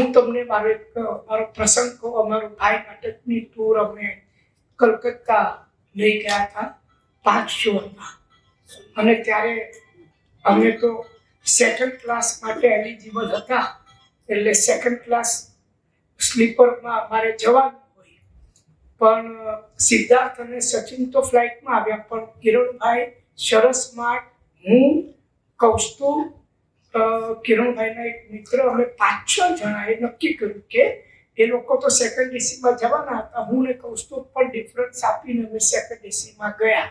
હું તમને મારો પ્રસંગ કહું. અમારું ભાઈ નાટકની ટૂર અમે કલકત્તા લઈ ગયા હતા 5 શોમાં, અને ત્યારે અમે તો સેકન્ડ ક્લાસ માટે એલિજિબલ હતા. એટલે સેકન્ડ ક્લાસ સ્લીપરમાં અમારે જવાનું હોય. પણ સિદ્ધાર્થ અને સચિન તો ફ્લાઇટમાં આવ્યા, પણ કિરણભાઈ, શરસમાટ, હું, કૌસ્તુભ, કિરણભાઈના એક મિત્ર, અમે 5-6 જણાએ નક્કી કર્યું કે એ લોકો તો સેકન્ડ એસીમાં જવાના હતા. હું ને કૌસ્તુભ પણ ડિફરન્સ આપીને અમે સેકન્ડ એસીમાં ગયા.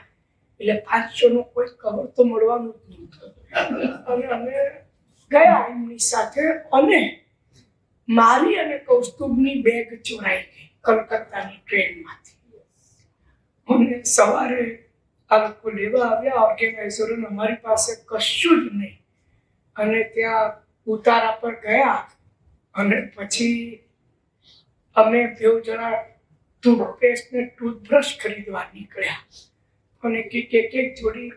એટલે 500 નો કોઈ કવર તો મળવાનું જ નહોતું. અને અમે ગયા એમની સાથે, અને મારી અને કૌસ્તુભની બેગ ચોરાઈ ગઈ કલકત્તાની ટ્રેનમાંથી. અને સવારે આ લોકો લેવા આવ્યા ઓર્ગેનાઇઝરો, અમારી પાસે કશું જ નહીં. અને ત્યાં ઉતારા પર ગયા, અને પછી અમે 2 જણા ટૂથપેસ્ટ ને ટૂથબ્રશ ખરીદવા નીકળ્યા. અને એક જોડી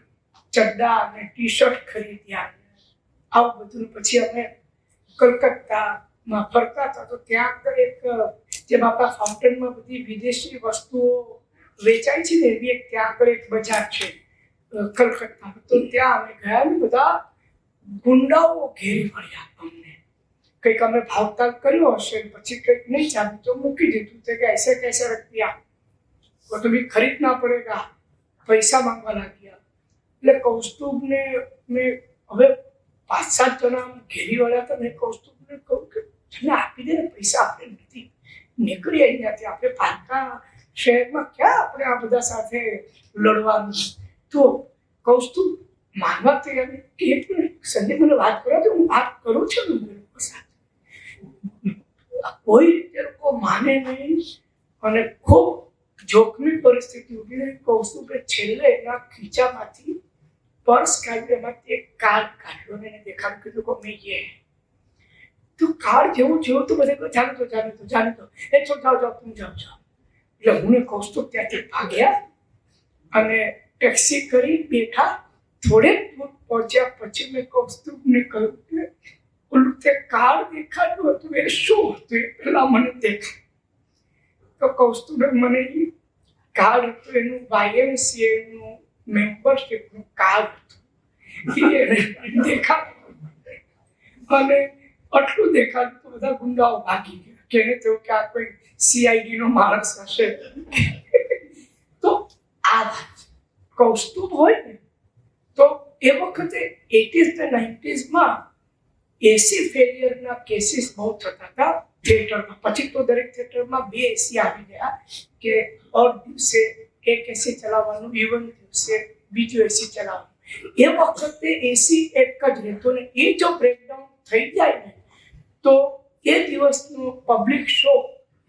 ચડ્ડા અને ટી શર્ટ ખરીદ્યા. આવું બધું પછી અમે કલકત્તામાં ફરતા હતા. તો ત્યાં આગળ એક, જેમ આપણા ફાઉન્ટેનમાં બધી વિદેશી વસ્તુઓ વેચાય છે ને, એવી એક ત્યાં આગળ એક બજાર છે કલકત્તામાં. તો ત્યાં અમે ગયા ને બધા ગુંડાઓ ઘેરી પડ્યા અમને. કંઈક અમે ભાવતાલ કર્યો હશે, પછી કંઈક નહીં ચાલ્યું તો મૂકી દીધું. તો કે ऐसे कैसे रख दिया, वो तो भी खरीदना पड़ेगा, પૈસા માંગવા લાગ્યા. એટલે કૌસ્તુભને મેં હવે 5-7 જણા ઘેરી વળ્યા હતા. મેં કૌસ્તુભને કહું કે તમે આપી દે ને પૈસા, આપણે નથી નીકળી અહીંયાથી, આપણે પારકા શહેરમાં ક્યાં આપણે આ બધા સાથે લડવાનું. તો કૌસ્તુભ માનવા તૈયાર કે એક મિનિટ સંજય મને વાત કરો, તો હું વાત કરું છું ને લોકો સાથે. કોઈ રીતે લોકો માને નહીં, અને ખૂબ જોખમી પરિસ્થિતિ ઊભી રહી. કૌસ્તુભે છેલ્લે એના ખીચામાંથી પર્સ કાઢ્યું, એમાંથી એક કાર્ડ કાઢ્યો અને એને દેખાડ્યું, કીધું કે મેં ये તો કાર્ડ જેવું જોયું તો બધે જાણતો એ છો જાઓ તું જાઓ. એટલે હું ને કૌસ્તુભ ત્યાંથી ભાગ્યા અને ટેક્સી કરી બેઠા. થોડેક દૂર પહોંચ્યા પછી મેં કૌસ્તુભને કહ્યું કે ઓલું તે કાર્ડ દેખાડ્યું હતું એ શું હતું, એ પહેલા મને દેખાય. તો કૌસ્તુભે મને કાર્ડ હતું, એનું YMCAનું મેમ્બરશીપનું કાર્ડ હતું, એને દેખાડ્યું. અને આટલું દેખાડ્યું તો બધા ગુંડાઓ ભાગી ગયા, કે એને થયું કે આ કોઈ CID નો માણસ હશે. તો આ વાત કૌસ્તુભ હોય ને, તો એ વખતે 80s ને 90sમાં એસી ફેલિયરના કેસીસ બહુ થતા હતા થિયેટરમાં. પછી તો દરેક થિયેટરમાં 2 એસી આવી ગયા, કે ઓર દિવસે એક એસી ચલાવવાનું, ઇવન દિવસે બીજો એસી ચલાવવાનું. એ વખતે એસી એક જ રહેતો, ને એ જો બ્રેકડાઉન થઈ જાય ને, તો એ દિવસનો પબ્લિક શો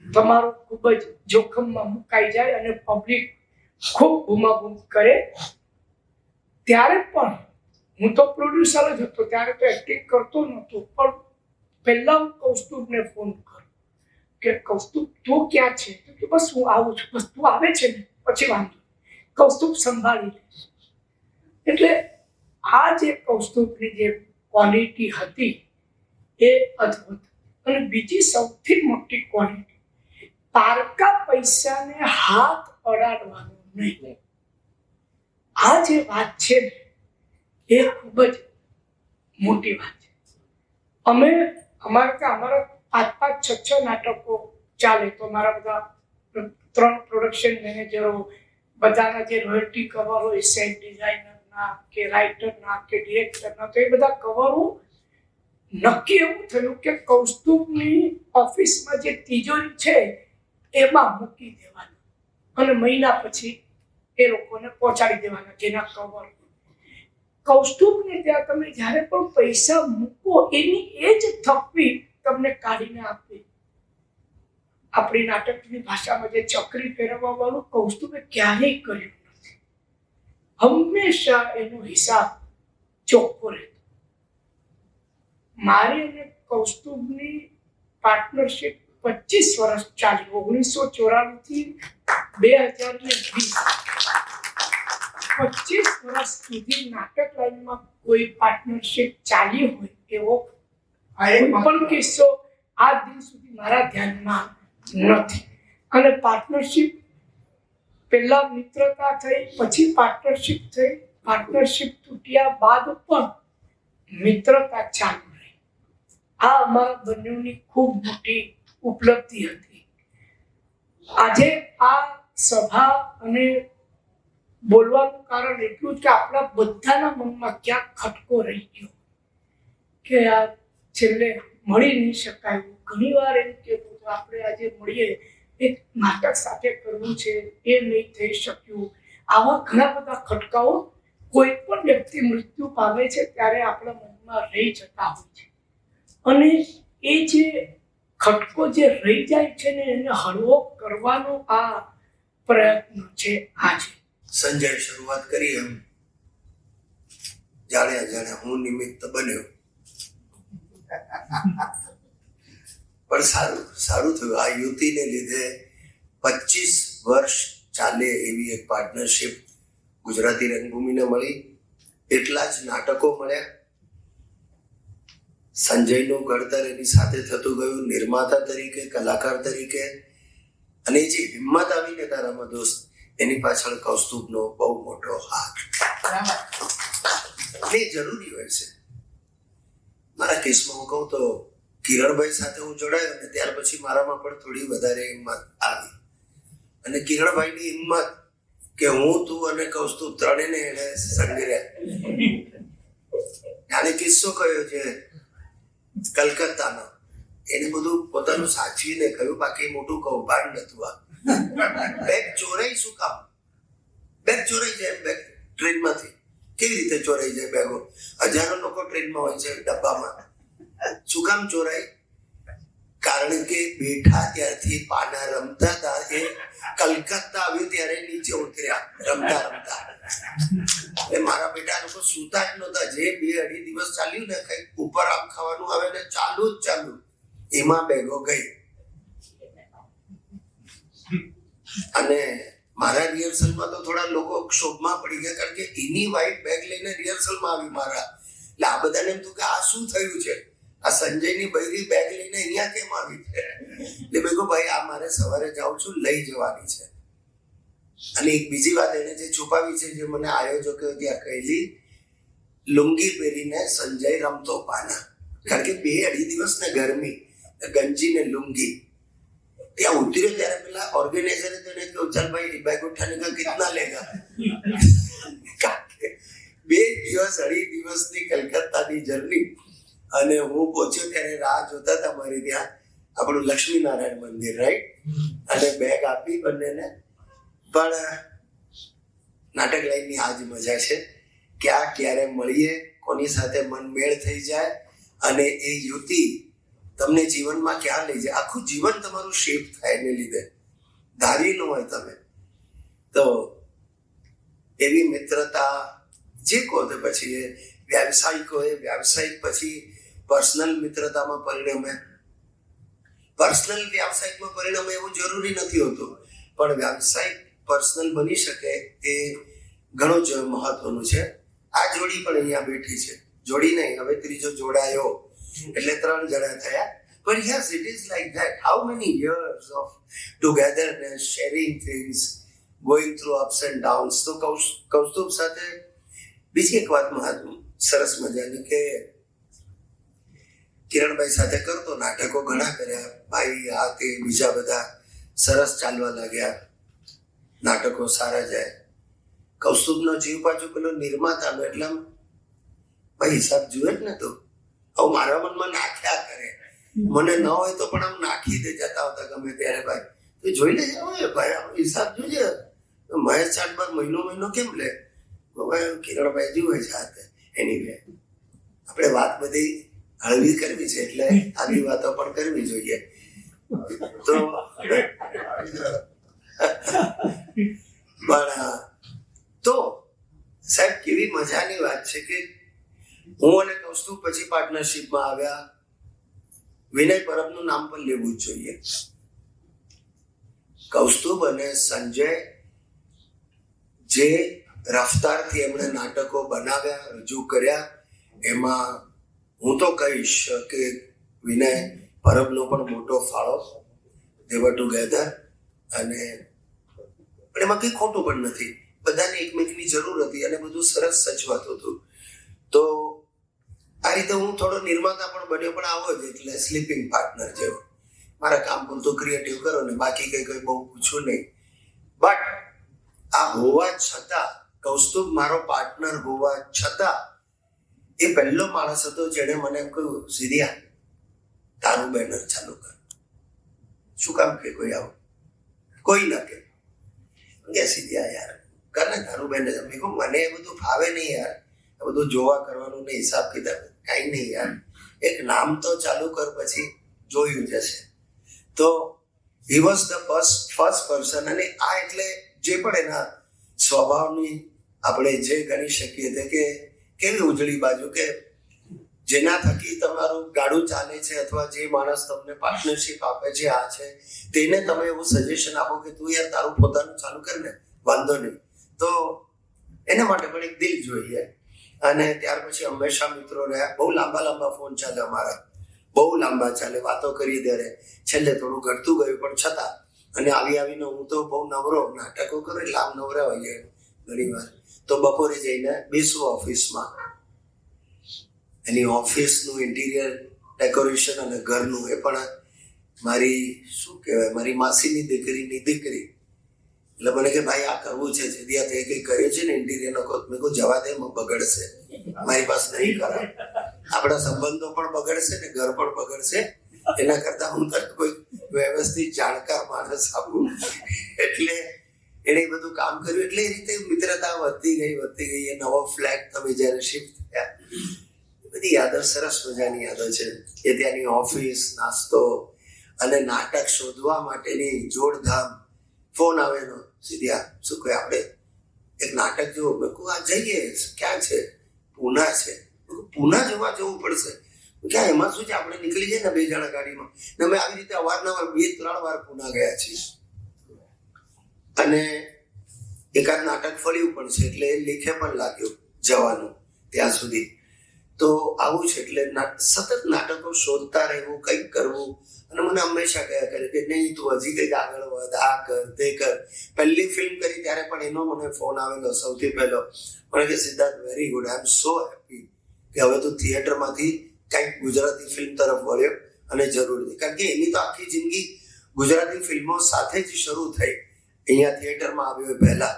તમારો ખૂબ જ જોખમમાં મુકાઈ જાય, અને પબ્લિક ખૂબ બૂમાબૂમ કરે. ત્યારે પણ હું તો પ્રોડ્યુસર જ હતો, ત્યારે તો એક્ટિંગ કરતો નહોતો, પણ પહેલા હું કૌસ્તુભને ફોન કરું કે કૌસ્તુભ તું ક્યાં છે? તો બસ હું આવું છું, બસ તું આવે છે ને પછી વાંધો, કૌસ્તુભ સંભાળી લેશે. એટલે આ જે કૌસ્તુભની જે ક્વોલિટી હતી એ અદ્ભુત. અને બીજી સૌથી મોટી ક્વોલિટી, પારકા પૈસાને હાથ અડાડવાનો નહીં. આ જે વાત છે ને, એ ખૂબ જ મોટી વાત છે. અમારા 5-6 નાટકો ચાલે, તો મારા બધા 3 પ્રોડક્શન મેનેજરો, બધાના જે રોયલ્ટી કવર હોય, સેટ ડિઝાઇનરના કે રાઇટરના કે ડિરેક્ટરના, તો એ બધા કવરો નક્કી એવું થયું કે કૌસ્તુભની ઓફિસમાં જે તિજોરી છે એમાં મૂકી દેવાના, અને મહિના પછી એ લોકોને પહોંચાડી દેવાના જેના કવર. કૌસ્તુભને ત્યાં તમે જ્યારે પણ પૈસા મૂકો, એની એ જ થપ્પી તમને કાઢીને આપે. આપણી નાટકની ભાષામાં જે ચક્રી ફેરવવા વાળું કૌસ્તુભે ક્યારેય કર્યું નથી. હંમેશા એનો હિસાબ ચોખ્ખો રહેતો. મારી અને કૌસ્તુભની પાર્ટનરશિપ 25 વર્ષ ચાલી, 1994 થી 2020. 25 વર્ષ સુધી નાટક લાઈનમાં કોઈ પાર્ટનરશિપ ચાલી હોય એવો પણ કિસ્સો આ દિન સુધી મારા ધ્યાનમાં નથી. અને પાર્ટનરશિપ પહેલા મિત્રતા થઈ, પછી પાર્ટનરશિપ થઈ. પાર્ટનરશિપ તૂટ્યા બાદ પણ મિત્રતા ચાલુ રહી. આ અમારા બંનેની ખૂબ મોટી ઉપલબ્ધિ હતી. આજે આ સભા અને બોલવાનું કારણ એટલું જ કે આપણા બધાના મનમાં ક્યાંક ખટકો રહી ગયો કે આ છેલ્લે મળી નહીં શકાય. ઘણી વાર એમ કહેતું હતું આપણે આજે મળીએ, એક નાટક સાથે કરવું છે, એ નહીં થઈ શક્યું. આવા ઘણા બધા ખટકાઓ કોઈ પણ વ્યક્તિ મૃત્યુ પામે છે ત્યારે આપણા મનમાં રહી જતા હોય છે. અને એ જે ખટકો જે રહી જાય છે ને એને હળવો કરવાનો આ પ્રયત્ન છે આજે. સંજય શરૂઆત કરી એમ જાણે હું નિમિત્ત બન્યો, પણ સારું થયું. આ યુવતીને લીધે 25 વર્ષ ચાલે એવી એક પાર્ટનરશિપ ગુજરાતી રંગભૂમિને મળી. એટલા જ નાટકો મળ્યા. સંજયનું ઘડતર એની સાથે થતું ગયું, નિર્માતા તરીકે, કલાકાર તરીકે. અને જે હિંમત આવીને તારામાં દોસ્ત, એની પાછળ કૌસ્તુભનો બહુ મોટો હાથ. એ જરૂરી હોય છે. મારા કેસમાં હું કહું તો કિરણભાઈ સાથે હું જોડાયો ને ત્યાર પછી મારામાં પણ થોડી વધારે હિંમત આવી. અને કિરણભાઈની હિંમત કે હું, તું અને કૌસ્તુભ ત્રણેયને એને સંગ્રહ્યા. આને કિસ્સો કયો છે કલકત્તાનો, એને બધું પોતાનું સાચવીને કહ્યું, બાકી મોટું કૌભાંડ નતું. આ બેગ ચોરાઈ શું કામ? બેગ ચોરાઈ જાય બેગ ટ્રેનમાંથી. કેવી રીતે ચોરાઈ જાય બેગો? હજારો લોકો ટ્રેનમાં હોય છે ડબ્બામાં. શું કામ ચોરાય? કારણ કે બેઠા ત્યારથી પાના રમતા હતા. એ કલકત્તા આવ્યું ત્યારે નીચે ઉતર્યા રમતા. એટલે મારા બેટા લોકો સુતા જ નહોતા. જે 2-2.5 દિવસ ચાલ્યું ને, કઈ ઉપર આમ ખાવાનું આવે ને ચાલુ જ ચાલુ, એમાં બેગો ગઈ. અને મારા રિહર્સલમાં તો થોડા લોકો ક્ષોભમાં પડી ગયા, કારણ કે એની વાઈફ બેગ લઈને રિહર્સલમાં આવી મારા. એટલે આ બધાને એમ થયું કે આ શું થયું છે, આ સંજયની બૈરી બેગ લઈને અહીંયા કેમ આવી છે? એટલે મેં કહ્યું ભાઈ આ મારે સવારે જાઉં છું, લઈ જવાની છે. અને એક બીજી વાત એને જે છુપાવી છે, જે મને આયોજકો ત્યાં કહેલી, લુંગી પહેરીને સંજય રમતો પાના. કારણ કે 2-2.5 દિવસ ને ગરમી, ગંજી ને લુંગી. ત્યાં ઉતર્યો ત્યારે પેલા ઓર્ગેનાઇઝરે તો એને કહ્યું, ચાલ ભાઈ બેગ ઉઠાને કા કિતના લેગા? 2 દિવસ 2.5 દિવસની કલકત્તાની જર્ની. અને હું પહોંચ્યો ત્યારે રાહ જોતા હતા મારી ત્યાં આપણું લક્ષ્મીનારાયણ મંદિર, રાઈટ? અને બેગ આપી બંનેને. પણ નાટક લાઈનની આ જ મજા છે કે આ ક્યારે મળીએ, કોની સાથે મન મેળ થઈ જાય, અને એ યુવતી તમને જીવનમાં ક્યાં લઈ જાય. આખું જીવન તમારું શેપ થાય એને લીધે, ધારી ન હોય તમે તો. એવી મિત્રતા જે કહો તો પછી એ વ્યાવસાયિક હોય, વ્યાવસાયિક પછી પર્સનલ મિત્રતામાં પરિણમે. પર્સનલ વ્યાવસાયિકમાં પરિણમે એવું જરૂરી નથી હોતું, પણ વ્યાવસાયિક પર્સનલ બની શકે એ ઘણું જ મહત્વનું છે. આ જોડી પણ અહીંયા બેઠી છે. જોડી નહીં, હવે ત્રીજો જોડાયો એટલે 3 જણા થયા. But yes, it is like that. How many years of togetherness, sharing things, going through ups and downs. તો કૌસ્તુભ સાથે બીજી એક વાત સરસ મજાની કે કિરણભાઈ સાથે કરતો, નાટકો ઘણા કર્યા. ભાઈ આ તે બીજા બધા સરસ ચાલવા લાગ્યા, નાટકો સારા જાય. કૌસ્તુભનો જીવ પાછો પેલો નિર્માતાનો, એટલે ભાઈ હિસાબ જુએ જ ને. તો આવું મારા મનમાં નાખ્યા કરે. મને ન હોય તો પણ આમ નાખી દે જતા હોતા ગમે ત્યારે. ભાઈ તો જોઈ લે, ભાઈ આમ હિસાબ જોજે. મહેશ ચાટબાર મહિનો કેમ લે? ભાઈ કિરણભાઈ જુએ છે હાથે. એની આપણે વાત બધી હળવી કરવી છે, એટલે આવી વાતો પણ કરવી જોઈએ. તો પણ તો સાહેબ કેવી મજાની વાત છે કે હું અને કૌસ્તુભ પછી પાર્ટનરશિપમાં આવ્યા. વિનય પરબનું નામ પણ લેવું જ જોઈએ. કૌસ્તુભ અને સંજય જે રફતારથી એમણે નાટકો બનાવ્યા, રજૂ કર્યા, એમાં હું તો કહીશ કે વિનય પરબનો પણ મોટો ફાળો, they were together, અને એમાં કંઈ ખોટું પણ નથી, બધાને એકમેકની જરૂર હતી અને બધું સરસ સચવાતું હતું. તો આ રીતે હું થોડો નિર્માતા પણ બન્યો, પણ આવો જ, એટલે સ્લીપિંગ પાર્ટનર જેવો, મારા કામ પૂરતું ક્રિએટિવ કરો ને બાકી કંઈ બહુ પૂછું નહીં. બટ આ હોવા છતાં, કૌસ્તુભ મારો પાર્ટનર હોવા છતાં એ પહેલો માણસ હતો જેણે મને કહ્યું, સિરિયા તારું બેનર ચાલુ કર. શું કામ કે કોઈ આવું? કોઈ ના કે સિરિયા યાર કર ને તારું બેનર. મેં કહું મને એ બધું ફાવે નહીં યાર, આ બધું જોવા કરવાનું નહીં, હિસાબ કિતાબ કાંઈ નહીં યાર, એક નામ તો ચાલુ કર, પછી જોયું જશે. તો he was the first person. અને આ એટલે જે પણ એના સ્વભાવની આપણે જે ગણી શકીએ તે કે કેવી ઉજળી બાજુ, કે જેના થકી તમારું ગાડું ચાલે છે, અથવા જે માણસ તમને પાર્ટનરશિપ આપે છે, આ છે, તેને તમે એવું સજેશન આપો કે તું યાર તારું પોતાનું ચાલુ કર ને, વાંધો નહીં. તો એના માટે પણ એક દિલ જોઈએ. અને ત્યાર પછી હંમેશા મિત્રો રહ્યા. બહુ લાંબા ફોન ચાલે અમારા, બહુ લાંબા ચાલે, વાતો કરીએ ત્યારે છેલ્લે થોડું ઘટતું ગયું, પણ છતાં. અને આવીને હું તો બહુ નવરો, નાટકો કરું એટલે આમ નવરા હોઈએ ઘણી વાર. તો બપોરે જઈને બેસવું ઓફિસમાં, એની ઓફિસનું ઇન્ટિરિયર ડેકોરેશન અને ઘરનું, એ પણ મારી શું કહેવાય, મારી માસીની દીકરીની દીકરી. એટલે મને કે ભાઈ આ કરવું છે, જેથી તે કંઈ કર્યું છે ને ઇન્ટિરિયરનો કોર્સ. મેં કહું જવા દે, બગડશે, મારી પાસે નહીં કરાય, આપણા સંબંધો પણ બગડશે ને ઘર પણ બગડશે. એના કરતા હું કોઈ વ્યવસ્થિત જાણકાર માણસ આપું. એટલે એને બધું કામ કર્યું. એટલે એ રીતે મિત્રતા વધતી ગઈ. એ નવો ફ્લેટ તમે જયારે શિફ્ટ થયા, બધી યાદો સરસ મજાની યાદો છે. એ ત્યાંની ઓફિસ, નાસ્તો અને નાટક શોધવા માટેની જોડધામ. ફોન આવેલો, સિરિયા શું કહે આપણે એક નાટક જોવું. મેં કહું આ જઈએ, ક્યાં છે? પૂના છે. પૂના જોવા જવું પડશે. ક્યાં એમાં શું છે, આપણે નીકળી જાય ને 2 જણા ગાડીમાં. ને અમે આવી રીતે અવારનવાર 2-3 વાર પૂના ગયા છીએ. અને એકાદ નાટક ફળ્યું પણ છે, એટલે એ લેખે પણ લાગ્યું જવાનું ત્યાં સુધી. તો આવું છે. એટલે સતત નાટકો શોધતા રહેવું, કંઈક કરવું. અને મને હંમેશા કહ્યા કરે કે નહીં તું હજી કંઈક આગળ વધ, આ કર તે કર. પહેલી ફિલ્મ કરી ત્યારે પણ એનો મને ફોન આવેલો સૌથી પહેલો. મને કે સિદ્ધાર્થ વેરી ગુડ, આઈ એમ સો હેપી કે હવે તું થિયેટરમાંથી કંઈક ગુજરાતી ફિલ્મ તરફ વળ્યો. અને જરૂરથી, કારણ કે એની તો આખી જિંદગી ગુજરાતી ફિલ્મો સાથે જ શરૂ થઈ. અહીંયા થિયેટરમાં આવ્યો પહેલા,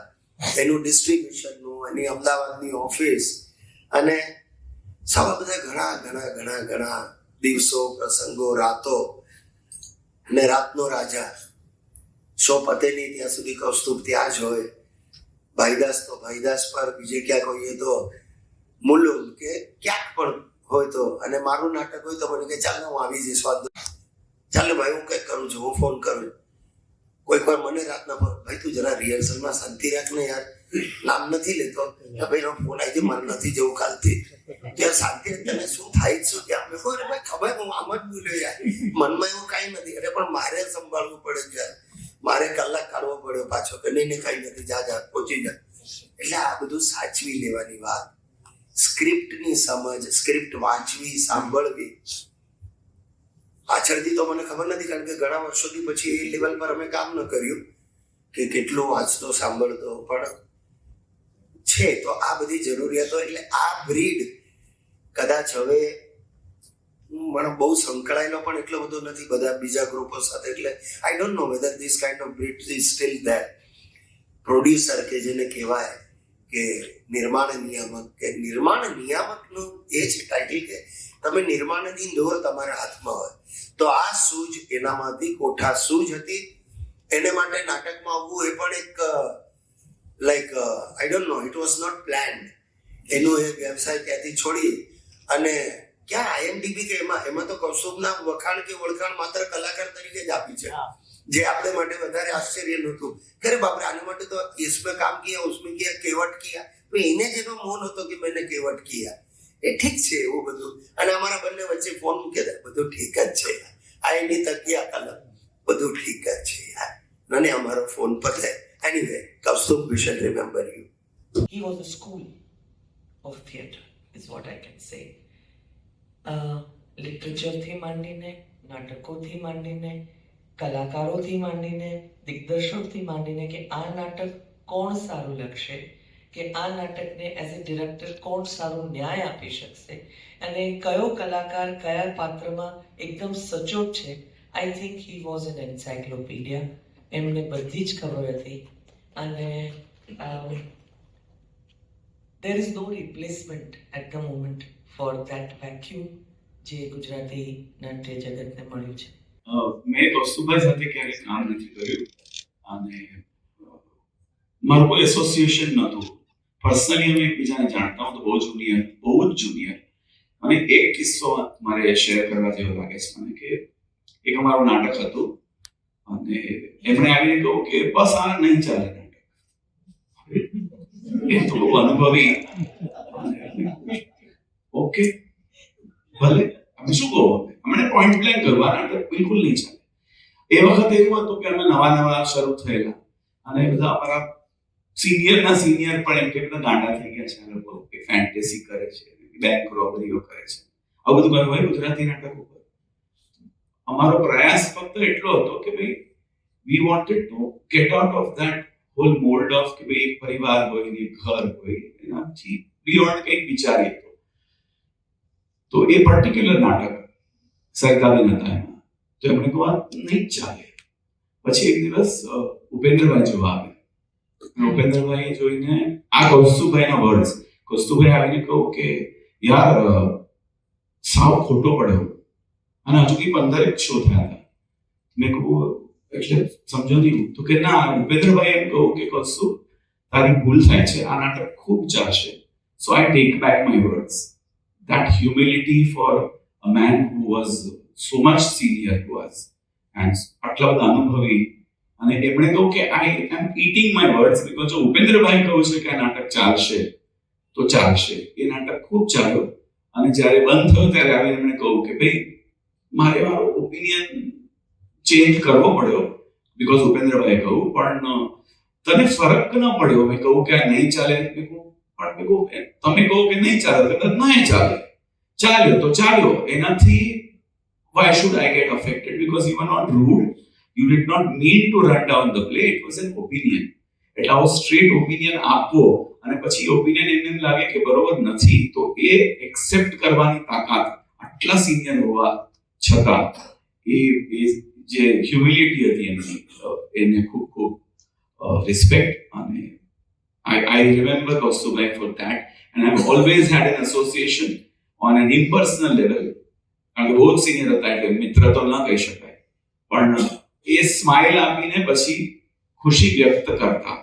એનું ડિસ્ટ્રીબ્યુશનનું, એની અમદાવાદની ઓફિસ, અને સાવા બધા ઘણા દિવસો, પ્રસંગો, રાતો. ને રાતનો રાજા શો પતે નહીં ત્યાં સુધી કૌસ્તુભ ત્યાં જ હોય. ભાઈદાસ તો ભાઈદાસ પર, બીજે ક્યાંક હોઈએ તો મુલુલ કે ક્યાંક પણ હોય તો. અને મારું નાટક હોય તો મને કે ચાલ હું આવી જઈશ, ચાલો ભાઈ હું કંઈક કરું છું, હું ફોન કરું. કોઈક વાર મને રાતના પર, ભાઈ તું જરા રિહર્સલમાં શાંતિ રાખ ને યાર, નામ નથી લેતો, ભાઈ નો ફોન આવી જાય, મારે નથી જવું કાલથી. ત્યાં શાંતિ તને શું થાય શું ત્યાં? મેં કહું ભાઈ ખબર, હું આમ જ બોલ્યો યાર, મનમાં એવું કાંઈ નથી. અરે પણ મારે સંભાળવું પડે યાર, મારે કલાક કાઢવો પડ્યો પાછો કે નહીં કાંઈ નથી, જા પહોંચી જા. એટલે આ બધું સાચવી લેવાની વાત, સ્ક્રિપ્ટની સમજ, સ્ક્રિપ્ટ વાંચવી, સાંભળવી. પાછળથી તો મને ખબર નથી, કારણ કે ઘણા વર્ષોથી પછી એ લેવલ પર અમે કામ ન કર્યું કે કેટલું વાંચતો સાંભળતો, પણ છે. તો આ બધી જરૂરિયાતો. એટલે આ બ્રીડ કદાચ હવે મને બહુ સંકળાયેલો પણ એટલો બધો નથી બધા બીજા ગ્રુપો સાથે. એટલે I don't know whether this kind of breed is still there. Producer કે જેને કહેવાય કે નિર્માણ નિયામક, કે નિર્માણ નિયામકનું એ છે ટાઇટલ કે તમે નિર્માણની દોર તમારા હાથમાં હોય. તો આ સૂઝ એનામાંથી, કોઠા સૂઝ હતી. એને માટે નાટકમાં આવવું એ પણ એક like I don't know, it was not planned. એનું એ વ્યવસાય ત્યાંથી છોડી અને ક્યાં IMDb કે એમાં તો કૌસ્તુભના વખાણ કે ઓળખાણ માત્ર કલાકાર તરીકે જ આપી છે, જે આપણે માટે વધારે આશ્ચર્ય નહોતું. અરે બાપરે, આને માટે તો इसमें કામ કિયા, उसमें કિયા, કેવટ કિયા. તો એને જેનો મોહ હતો કે મેને કેવટ કિયા. એ ઠીક છે એવું બધું. અને અમારા બંને વચ્ચે ફોન મૂકે બધું ઠીક જ છે, આ એની તકિયા કલમ, બધું ઠીક જ છે યાર. અને અમારો ફોન પતે. Anyway, Kaustubh, we shall remember you. He was a school of theatre, is what I can say. લિટરેચરથી માંડીને નાટકોથી માંડીને, કલાકારોથી માંડીને, દિગ્દર્શકથી માંડીને કે આ નાટક કોણ સારું લખશે, કે આ નાટકને એઝ અ ડિરેક્ટર કોણ સારો ન્યાય આપી શકશે અને કયો કલાકાર કયા પાત્રમાં એકદમ સચોટ છે. I think he was an encyclopaedia. એમને બધી જ ખબર હતી અને there is no replacement at the moment for that vacuum જે ગુજરાતી નાટ્ય જગતને મળ્યું છે. મેં કૌસ્તુભભાઈ સાથે ક્યારેય કામ નથી કર્યું અને મારું કોઈ એસોસિએશન નહોતું. પર્સનલી અમે એકબીજાને જાણતા હું તો બહુ જ જુનિયર. અને એક કિસ્સો મારે શેર કરવા જેવો લાગે છે મને કે એક અમારું નાટક હતું અને એમણે આવીને કહ્યું કે બસ આ નહીં ચાલે નાટક. એ તો બહુ અનુભવી. ઓકે ભલે અમે શું કહો, અમને પોઈન્ટ બ્લેન્ક કરવા નાટક બિલકુલ નહીં ચાલે. એ વખતે એવું હતું કે અમે નવા શરૂ થયેલા અને બધા અમારા સિનિયર પણ એમ કે બધા ગાંડા થઈ ગયા છે. આ લોકો કે ફેન્ટેસી કરે છે, બેંક રોબરીઓ કરે છે, આવું બધું કહ્યું હોય ગુજરાતી નાટક ઉપર. અમારો પ્રયાસ ફક્ત એટલો હતો કે ભાઈ we wanted to get out of that whole mould of કે ભાઈ એક પરિવાર હોય ને એક ઘર હોય એનાથી બિયોન્ડ કંઈક વિચારીએ. તો એ પર્ટિક્યુલર નાટક સરકારી હતા એમાં તો એમણે કહ્યું આ નહીં ચાલે. પછી એક દિવસ ઉપેન્દ્રભાઈ જોવા આવે. ઉપેન્દ્રભાઈ જોઈને આ કૌસ્તુભભાઈના વર્ડ્સ, કૌસ્તુભભાઈ આવીને કહું કે યાર સાવ ખોટો પડ્યો અને હજુ કે 15 શો થયા હતા. મેં કહું એટલે સમજો નહીં. તો કે ના, ઉપેન્દ્રભાઈ એમ કહું કે કૌસ્તુ તારી ભૂલ થાય છે, આ નાટક ખૂબ ચાલશે. So I take back my words. That humility for a man who was so much senior to us and આટલા બધા અનુભવી અને એમણે કહ્યું કે આઈ એમ ઈટિંગ માય વર્ડ્સ બીકોઝ જો ઉપેન્દ્રભાઈ કહું છે કે આ નાટક ચાલશે તો ચાલશે. એ નાટક ખૂબ ચાલ્યો અને જ્યારે બંધ થયો ત્યારે આવીને એમણે કહ્યું કે ભાઈ મારે મારો ઓપિનિયન ચેન્જ કરવો પડ્યો બીકોઝ ઉપેન્દ્રભાઈ કહ્યું પણ તને ફરક ન પડ્યો. મેં કહું કે આ નહીં ચાલે. મેં કહું તમે કહો કે નહીં ચાલે કદાચ નહીં ચાલે, ચાલ્યો તો ચાલ્યો. એનાથી why should I get affected? Because you were not rude, you did not mean to run down the play, it was an opinion. એટલે આવો સ્ટ્રેટ ઓપિનિયન આપવો અને પછી ઓપિનિયન એમને લાગે કે બરોબર નથી તો એ એક્સેપ્ટ કરવાની તાકાત આટલા સિનિયર હોવા છતાં એ જે હ્યુમિલિટી હતી એમની એને ખૂબ ખૂબ રિસ્પેક્ટ. અને I remember Kaustubhai for that and I've always had an association on an impersonal level. કારણ કે બહુ જ સિનિયર હતા એટલે મિત્ર તો ન કહી શકાય પણ એ સ્માઇલ આપીને પછી ખુશી વ્યક્ત કરતા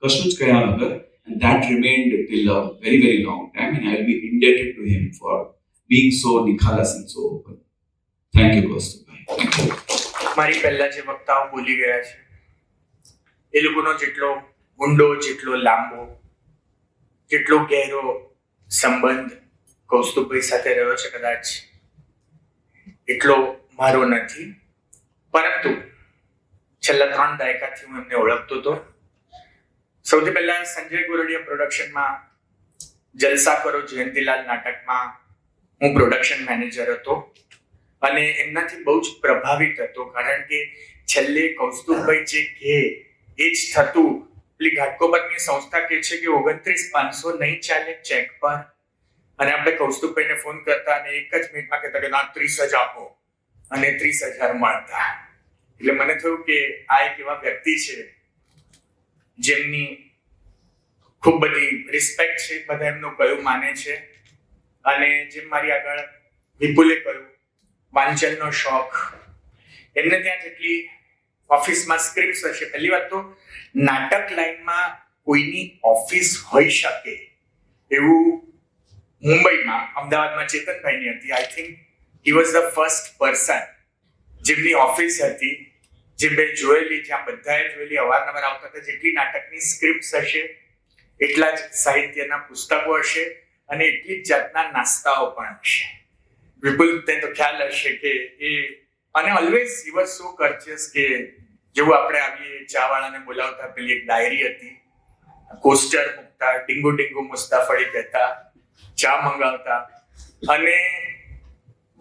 કશું જ કહ્યા વગર. and that remained till a very very long time and I will be indebted to him for being so નિખાલસ and so open. Thank you Kaustubhai. મારી પહેલા જે વક્તાઓ બોલી ગયા છે એ લોકોનો જેટલો ઊંડો, જેટલો લાંબો, જેટલો ગહેરો સંબંધ કૌસ્તુભભાઈ સાથે રહ્યો છે કદાચ એટલો મારો નથી. પરંતુ છેલ્લા 3 દાયકાથી હું એમને ઓળખતો હતો. સૌથી પહેલા સંજય ગોરડિયા પ્રોડક્શનમાં જલસા કરો જયંતીલાલ નાટકમાં હું પ્રોડક્શન મેનેજર હતો અને એમનાથી બહુ જ પ્રભાવિત હતો કારણ કે છેલ્લે કૌસ્તુભભાઈ જે કહે એ જ થતું. પેલી ઘાટકોપરની સંસ્થા કહે છે કે 29,500 નહીં ચાલે ચેક પર અને આપણે કૌસ્તુભભાઈને ફોન કરતા અને એક જ મિનિટમાં કહેતા કે ના 30,000 આપો અને 30,000 મળતા. એટલે મને થયું કે આ એક એવા વ્યક્તિ છે જેમની ખૂબ બધી રિસ્પેક્ટ છે, બધા એમનું કયું માને છે અને જેમ મારી આગળ વિપુલે કહ્યું વાંચનનો શોખ. એમને ત્યાં જેટલી ઓફિસમાં સ્ક્રિપ્ટ હશે, પહેલી વાત તો નાટક લાઈનમાં કોઈની ઓફિસ હોઈ શકે એવું મુંબઈમાં, અમદાવાદમાં ચેતનભાઈની હતી. I think he was the first person જેમની ઓફિસ હતી, જે મેં જોયેલી, જ્યાં બધાએ જોયેલી, અવારનવાર આવતા હતા. જેટલી નાટકની સ્ક્રિપ્ટ હશે એટલા જ સાહિત્યના પુસ્તકો હશે અને એટલી જ જાતના નાસ્તાઓ પણ હશે. વિપુલ તે તો ખ્યાલ હશે કે એ અને ઓલવેઝ હી વોઝ સો કર્ચિયસ કે જેવું આપણે આવીએ ચા વાળાને બોલાવતા પેલી એક ડાયરી હતી, કોસ્ટર મૂકતા, ડીંગુ ડીંગુ મુસ્તાફળી કહેતા, ચા મંગાવતા અને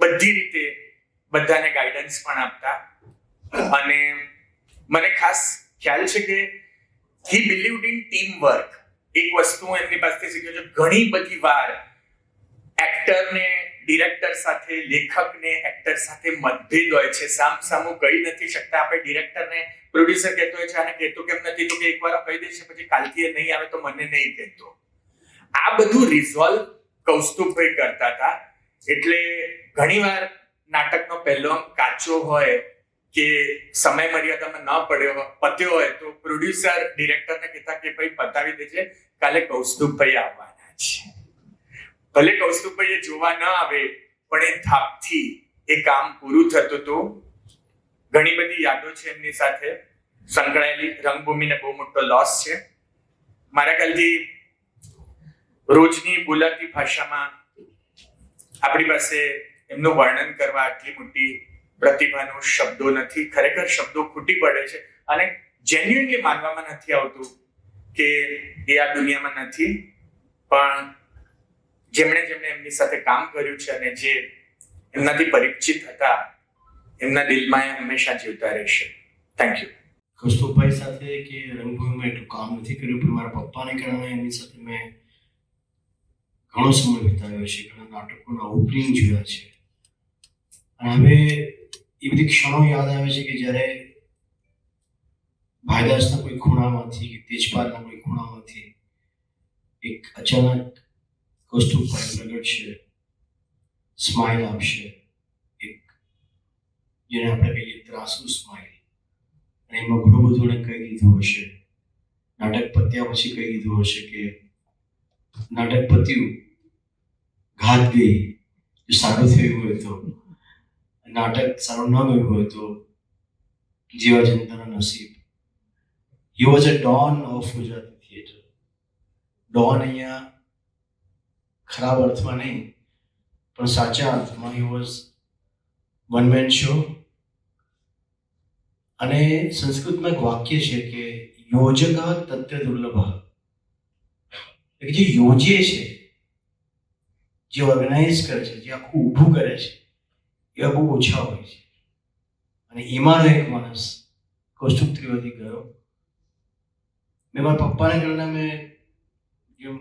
બધી રીતે બધાને ગાઈડન્સ પણ આપતા અને મને ખાસ ખ્યાલ છે કે હી બિલીવડ ઇન ટીમ વર્ક. એક વસ્તુ હું એમની પાસેથી શીખ્યો છું, ઘણી બધી વાર એક્ટરને ડિરેક્ટર સાથે, લેખકને એક્ટર સાથે મતભેદ હોય છે, સામસામું કહી નથી શકતા. આપણે ડિરેક્ટરને પ્રોડ્યુસર કહેતો હોય છે આને કહેતો કેમ નથી, તો કે એકવાર કહી દેશે પછી કાલથી એ નહીં આવે તો મને નહીં કહેતો. આ બધું રિઝોલ્વ કૌસ્તુભભાઈ કરતા હતા. એટલે ઘણીવાર નાટકનો પહેલો અંક કાચો હોય કે સમય મર્યાદામાં ન પત્યો હોય તો પ્રોડ્યુસર ડિરેક્ટરને કહેતા કે ભાઈ પતાવી દેજે, કાલે કૌસ્તુભભાઈ આવવાના છે. ભલે કૌસ્તુભભાઈ જોવા ન આવે પણ એ થાપથી એ કામ પૂરું થતું હતું. ઘણી બધી યાદો છે એમની સાથે સંકળાયેલી. રંગભૂમિને બહુ મોટો લોસ છે. મારા ખ્યાલથી રોજની બોલાતી ભાષામાં આપણી પાસે એમનું વર્ણન કરવા આટલી મોટી પ્રતિભાનો શબ્દો નથી. ખરેખર શબ્દો ખૂટી પડે છે અને જેન્યુઇનલી માનવામાં નથી આવતું કે એ આ દુનિયામાં નથી. પણ જેમણે એમની સાથે કામ કર્યું છે અને જે એમનાથી પરિચિત હતા એમના દિલમાં એ હંમેશા જીવતા રહેશે. Thank you. કૌસ્તુભભાઈ સાથે કે રંગભૂમિમાં એટલું કામ નથી કર્યું, પણ મારા પપ્પાને કારણે એમની સાથે મેં ઘણો સમય વિતાવ્યો છે. ઘણા નાટકોના ઓપનિંગ જોયા છે અને હવે એ બધી ક્ષણો યાદ આવે છે કે જ્યારે ભાઈદાસના કોઈ ખૂણામાંથી કે તેજપાલના કોઈ ખૂણામાંથી એક અચાનક કૌસ્તુભભાઈ પ્રગટશે, સ્માઇલ આપશે, એક જેને આપણે કહીએ ત્રાસુ સ્માઇલ, અને એમાં ઘણું બધું એને કહી દીધું હશે. નાટક પત્યા પછી કહી દીધું હશે કે નાટક પત્યું, ઘાત ગઈ, જો સારું થયું હોય તો, નાટક સારું ન ગયું હોય તો જીવા જનતાના નસીબ. He was a Don of Gujarati theatre. Don અહીંયા ખરાબ અર્થમાં નહીં પણ સાચા અર્થમાં he was one man show. અને સંસ્કૃતમાં એક વાક્ય છે કે યોજક તત્વ દુર્લભ, એટલે જે યોજે છે, જે ઓર્ગેનાઇઝ કરે છે, જે આખું ઊભું કરે છે, એવા બહુ ઓછા હોય છે. અને એમાંનો એક માણસ કૌસ્તુભ ત્રિવેદી ગયો. મેં મારા પપ્પાને કારણે મેં જેમ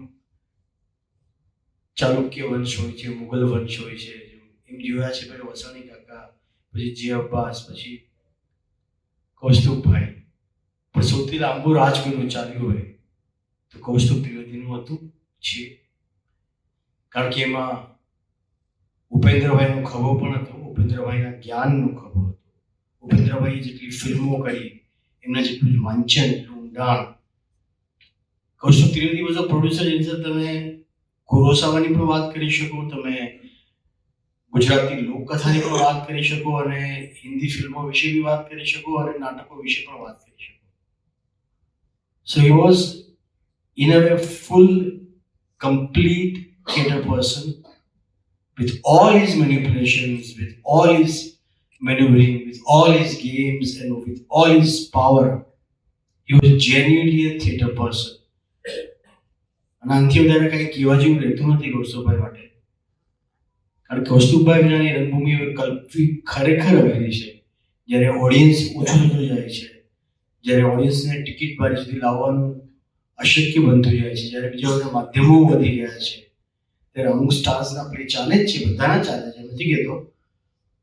ચાલુક્ય વંશ હોય છે, મુગલ વંશ હોય છે, એમ જોયા છે. પહેલા વસાણી કાકા, પછી જે અબ્બાસ, પછી કૌસ્તુભભાઈ. પણ સૌથી લાંબુ રાજગુરુ ચાલ્યું હોય તો કૌસ્તુભ ત્રિવેદીનું હતું છે. કારણ કે એમાં ઉપેન્દ્રભાઈનો ખભો પણ હતો, ઉપેન્દ્રભાઈના જ્ઞાનનો ખભો હતો. ઉપેન્દ્રભાઈએ જેટલી ફિલ્મો કરી, એમના જેટલું વાંચન, એટલું ઊંડાણ. કૌસ્તુભ ત્રિવેદી વોઝ અ પ્રોડ્યુસર. જેની સાથે તમે કુરોસાવાની પણ વાત કરી શકો, તમે ગુજરાતી લોકકથાની પણ વાત કરી શકો, અને હિન્દી ફિલ્મો વિશે બી વાત કરી શકો, અને નાટકો વિશે પણ વાત કરી શકો. So he was in a way full complete theater person with all his manipulations, with all his maneuvering, with all his games, and with all his power. He was genuinely a theater person. અને આનાથી વધારે કંઈ કહેવા જેવું રહેતું નથી કૌસ્તુભભાઈ માટે. કારણ કે કૌસ્તુભભાઈ વિનાની રંગભૂમિ કલ્પવી ખરેખર અઘરી છે. જ્યારે ઓડિયન્સ ઓછું થતું જાય છે, જ્યારે ઓડિયન્સને ટિકિટ બારી સુધી લાવવાનું અશક્ય બનતું જાય છે, જ્યારે બીજા બધા માધ્યમો વધી ગયા છે, ત્યારે અમુક સ્ટાર્સના પ્લે ચાલે જ છે, બધાના ચાલે છે, નથી કહેતો.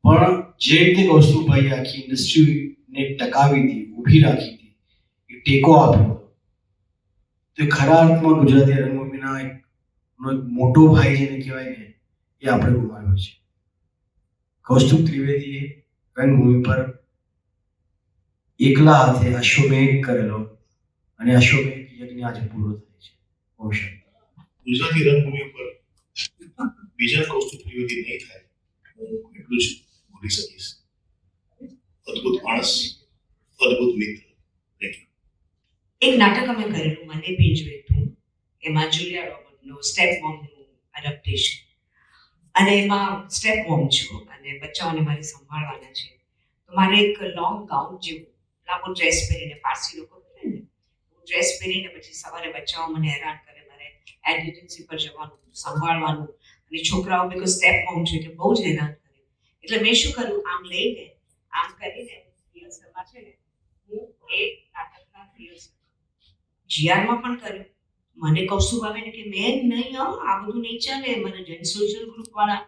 પણ જે રીતે કૌસ્તુભભાઈએ આખી ઇન્ડસ્ટ્રીને ટકાવી હતી, ઊભી રાખી હતી, એક ટેકો આપ્યો, તો ખરા અર્થમાં ગુજરાતી રંગભૂમિના એક મોટો ભાઈ જેને કહેવાય ને, એ આપણે ગુમાવ્યો છે. કૌસ્તુભ ત્રિવેદીએ રંગભૂમિ પર એકલા હાથે અશ્વમેઘ કરેલો, અને અશ્વમેઘ યજ્ઞ આજે પૂરો થાય છે. બહુ શાંતિ. ગુજરાતી રંગભૂમિ પર બીજા કૌસ્તુભ ત્રિવેદી નહીં થાય, હું એટલું જ બોલી શકીશ. અદ્ભુત માણસ, અદ્ભુત મિત્ર. એક નાટક અમે કરેલું, મને ભીંજવે તું. એમાં જુલિયા રોબર્ટનો સ્ટેપ મોમનું એડપ્ટેશન, અને એમાં સ્ટેપ મોમ છું અને બચ્ચાઓને મારે સંભાળવાના છે. તો મારે એક લોંગ ગાઉન જેવું લાંબો ડ્રેસ પહેરીને, પારસી લોકો પહેરે ને, ડ્રેસ પહેરીને પછી સવારે બચ્ચાઓ મને હેરાન કરે, મારે એડજન્સી પર જવાનું, સંભાળવાનું, અને છોકરાઓ બીકોઝ સ્ટેપ મોમ છે એટલે બહુ જ હેરાન કરે. એટલે મેં શું કર્યું, આમ લઈને આમ કરીને રિહર્સલમાં છે ને હું એક નાટકના રિહર્સલ જીઆરમાં પણ કર્યું. મને કૌસ્તુભ આવે ને કે મેં નહીં આ બધું નહીં ચાલે, મને જૈન સોશિયલ ગ્રુપ વાળા.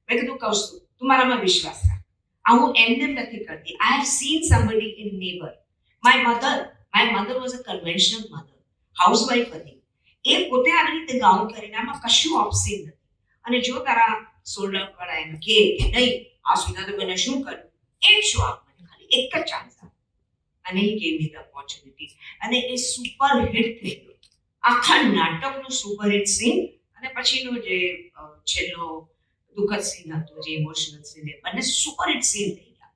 મેં કીધું કૌસ્તુભ તું મારામાં વિશ્વાસ રાખ, આ હું એમને નથી કરતી. I have seen somebody in neighbour. My mother was a conventional mother, housewife હતી. એ પોતે આવી રીતે ગાઉન કરીને, આમાં કશું ઓપ્શન નથી. અને જો તારા સોલ્ડર વાળા એમ કે નહીં આ સુધા તો મને શું કર્યું, એક શો આપ મને, ખાલી એક જ ચાન્સ આપ. અને હી ગેવ મી ધ ઓપોર્ચ્યુનિટી. અને એ સુપર હિટ થઈ ગયો, આખા નાટકનું સુપર હિટ સીન. અને પછીનો જે છેલ્લો દુઃખદ સીન હતો, જે ઇમોશનલ સીન, એ બંને સુપર હિટ સીન થઈ ગયા.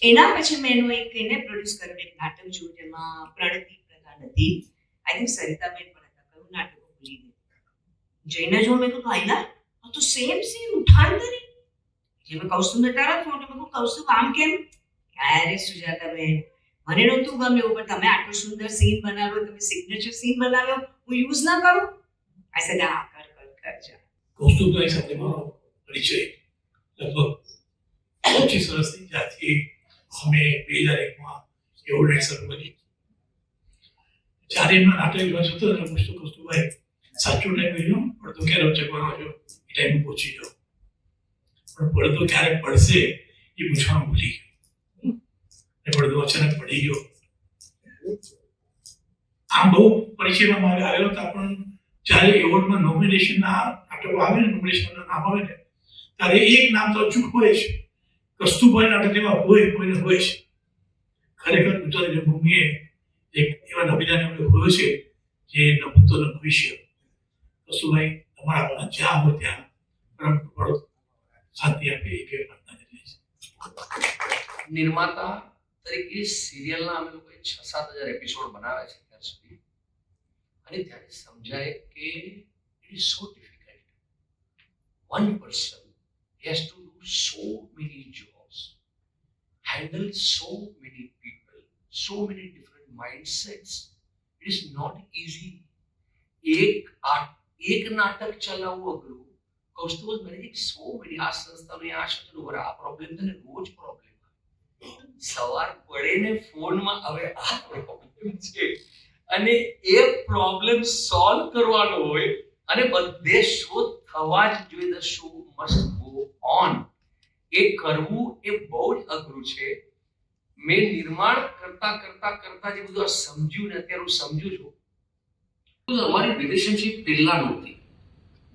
એના પછી મેં એનો એક એને પ્રોડ્યુસ કર્યું એક નાટક જોયું, જેમાં પ્રણતિ પ્રધાન હતી, આઈ થિંક સરિતાબેન પણ હતા. કયું નાટક ભૂલી ગઈ. જઈને જો મેં કીધું આઈલા તો સેમ સીન ઉઠાણ કરી. જે મેં કૌસ્તુભને તરત ફોન કર્યો, મેં કૌસ્તુભ આમ કેમ? અરે સુજાતાબેન મને નહોતું ગમ્યું, પણ તમે આટલું સુંદર સીન બનાવ્યો, તમે સિગ્નેચર સીન બનાવ્યો, હું યુઝ ના કરું? આઈ સેડ હા કર જા. કૌસ્તુભભાઈ સાથે મારો પરિચય લગભગ 25 વર્ષથી, જ્યાંથી અમે 2001માં એવોર્ડ શરૂ કરી. જ્યારે એમના નાટક જોવા જતો અને પૂછતો કૌસ્તુભભાઈ સાચો ટાઈમ ગયો, પડતો ક્યારે ઉચકવાનો છો, એ ટાઈમે પહોંચી જાઓ. પણ પડતો ક્યારે પડશે એ પૂછવાનું ભૂલી ગયો. પડદો અચાનક પડી ગયો. આમ બહુ પરિચયમાં મારે આવેલો હતા, પણ જ્યારે એવોર્ડમાં નોમિનેશનના નાટકો આવે ને, નોમિનેશનના નામ આવે ને, ત્યારે એક નામ તો અચૂક હોય છે. કસ્તુરબાઈ નાટક એવા હોય કોઈને હોય છે. ખરેખર ગુજરાતી રંગભૂમિએ એક એવા નબીદાને એમણે ખોયો છે જે નભૂતોનું ભવિષ્ય. કસ્તુરબાઈ તમારા પણ જ્યાં હોય ત્યાં પરમ કૃપાળુ શાંતિ આપે એ પ્રાર્થના કરીએ છીએ. નિર્માતા તરીકે સિરિયલના અમે લોકોએ 6-7 હજાર એપિસોડ બનાવ્યા છે ત્યાર સુધી. અને ત્યારે સમજાય કે it is so difficult. One person has to do so many jobs, handle so many people, so many different mindsets. It is not easy. એક નાટક ચલાવવું અઘરું. Kaustubh managing so many. આ સંસ્થાનો આ શબ્દ આ પ્રોબ્લેમ છે ને, રોજ પ્રોબ્લેમ. સવાર પડે ને ફોનમાં હવે આ પ્રોબ્લેમ છે, અને એ પ્રોબ્લેમ સોલ્વ કરવાનો હોય, અને બધે શો થવા જ જોઈએ. The show must go on. એ કરવું એ બહુ જ અઘરું છે. મેં નિર્માણ કરતા જે બધું આ સમજ્યું ને, અત્યારે હું સમજુ છું. અમારી રિલેશનશિપ પહેલા નહોતી,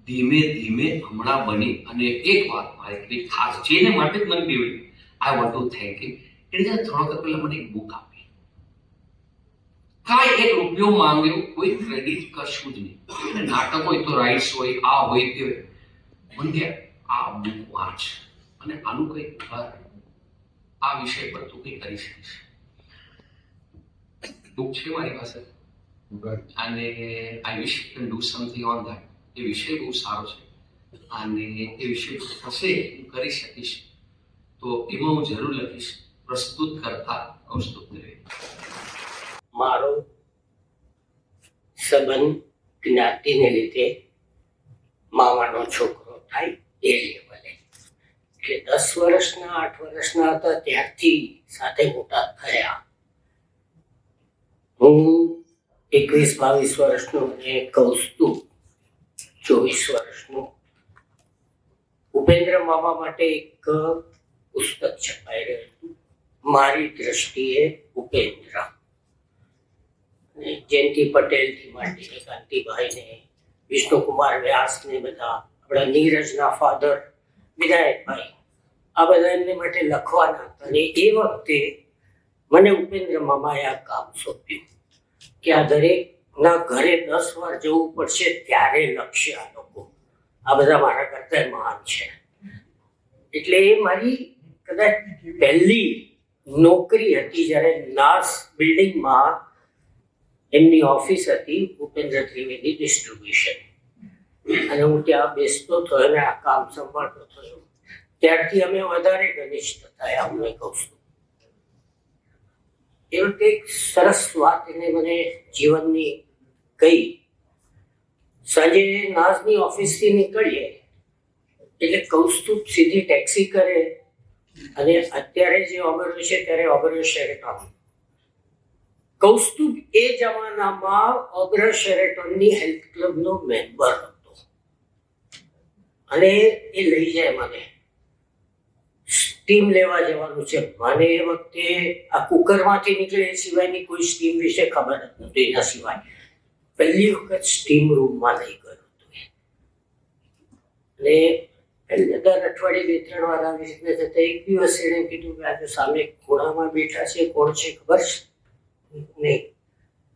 ધીમે ધીમે હમણાં બની. અને એક વાત મારે ખાસ જેને માટે જ મને કહેવાય, I want to thank you. એટલે થોડા પહેલા મને એક બુક આપી, કાંઈ 1 રૂપિયો માંગ્યો, કોઈ ક્રેડિટ કશું જ નહીં. નાટક હોય તો રાઇટ્સ હોય, આ હોય તે હોય. મને કે આ બુક વાંચ અને આનું કંઈક કર, આ વિષય પર તું કંઈ કરી શકીશ. બુક છે મારી પાસે, અને I wish you can do something on that. એ વિષય બહુ સારો છે, અને એ વિષય થશે હું કરી શકીશ તો એમાં હું જરૂર લખીશ. પ્રસ્તુત કરતા કૌસ્તુભ દવે. મારો સંબંધ જ્ઞાતિને લીધે મામાનો છોકરો થાય એ લેવલે, એટલે 10 વર્ષના 8 વર્ષના હતા ત્યારથી સાથે મોટા થયા. હું 21-22 વર્ષનો અને કૌસ્તુભ 24 વર્ષનો. ઉપેન્દ્ર મામા માટે એક પુસ્તક છપાઈ રહ્યું હતું, મારી દ્રષ્ટિએ ઉપેન્દ્ર. જયંતિ પટેલથી માંડીને કાંતિભાઈને, વિષ્ણુકુમાર વ્યાસને, બધા આપણા નીરજના ફાધર વિનાયકભાઈ, આ બધા એમને માટે લખવાના હતા. અને એ વખતે મને ઉપેન્દ્ર મામાએ આ કામ સોંપ્યું કે આ દરેકના ઘરે 10 વાર જવું પડશે ત્યારે લખશે આ લોકો. આ બધા મારા કરતા મહાન છે. એટલે એ મારી કદાચ પહેલી નોકરી હતી, જ્યારે નાસ બિલ્ડિંગમાં એમની ઓફિસ હતી, ઉપેન્દ્ર ત્રિવેદી ડિસ્ટ્રીબ્યુશન, અને હું ત્યાં બેસતો થયો અને આ કામ સંભાળતો થયો. ત્યારથી અમે વધારે ઘનિષ્ઠ થયા. અમને કહું છું એ વખતે એક સરસ વાત એને મને જીવનની કહી. સાંજે નાઝની ઓફિસથી નીકળીએ એટલે કૌસ્તુભ સીધી ટેક્સી કરે અને અત્યારે જે ઓબરો છે ત્યારે ઓબરો શેરેટોન. કૌસ્તુભ એ જમાનામાં ઓબરો શેરેટોનની હેલ્થ ક્લબનો મેમ્બર હતો અને એ લઈ જાય મને સ્ટીમ લેવા જવાનું છે. મને એ વખતે આ કુકરમાંથી નીકળે એ સિવાયની કોઈ સ્ટીમ વિશે ખબર જ નહોતી. એના સિવાય પહેલી વખત સ્ટીમ રૂમમાં લઈ ગયો હતો અને દર અઠવાડિયે 2-3 વાર આવી રીતના થતા. એક દિવસ એણે કીધું કે આજે સામે ખૂણામાં બેઠા છે, કોણ છે ખબર છે? નહીં,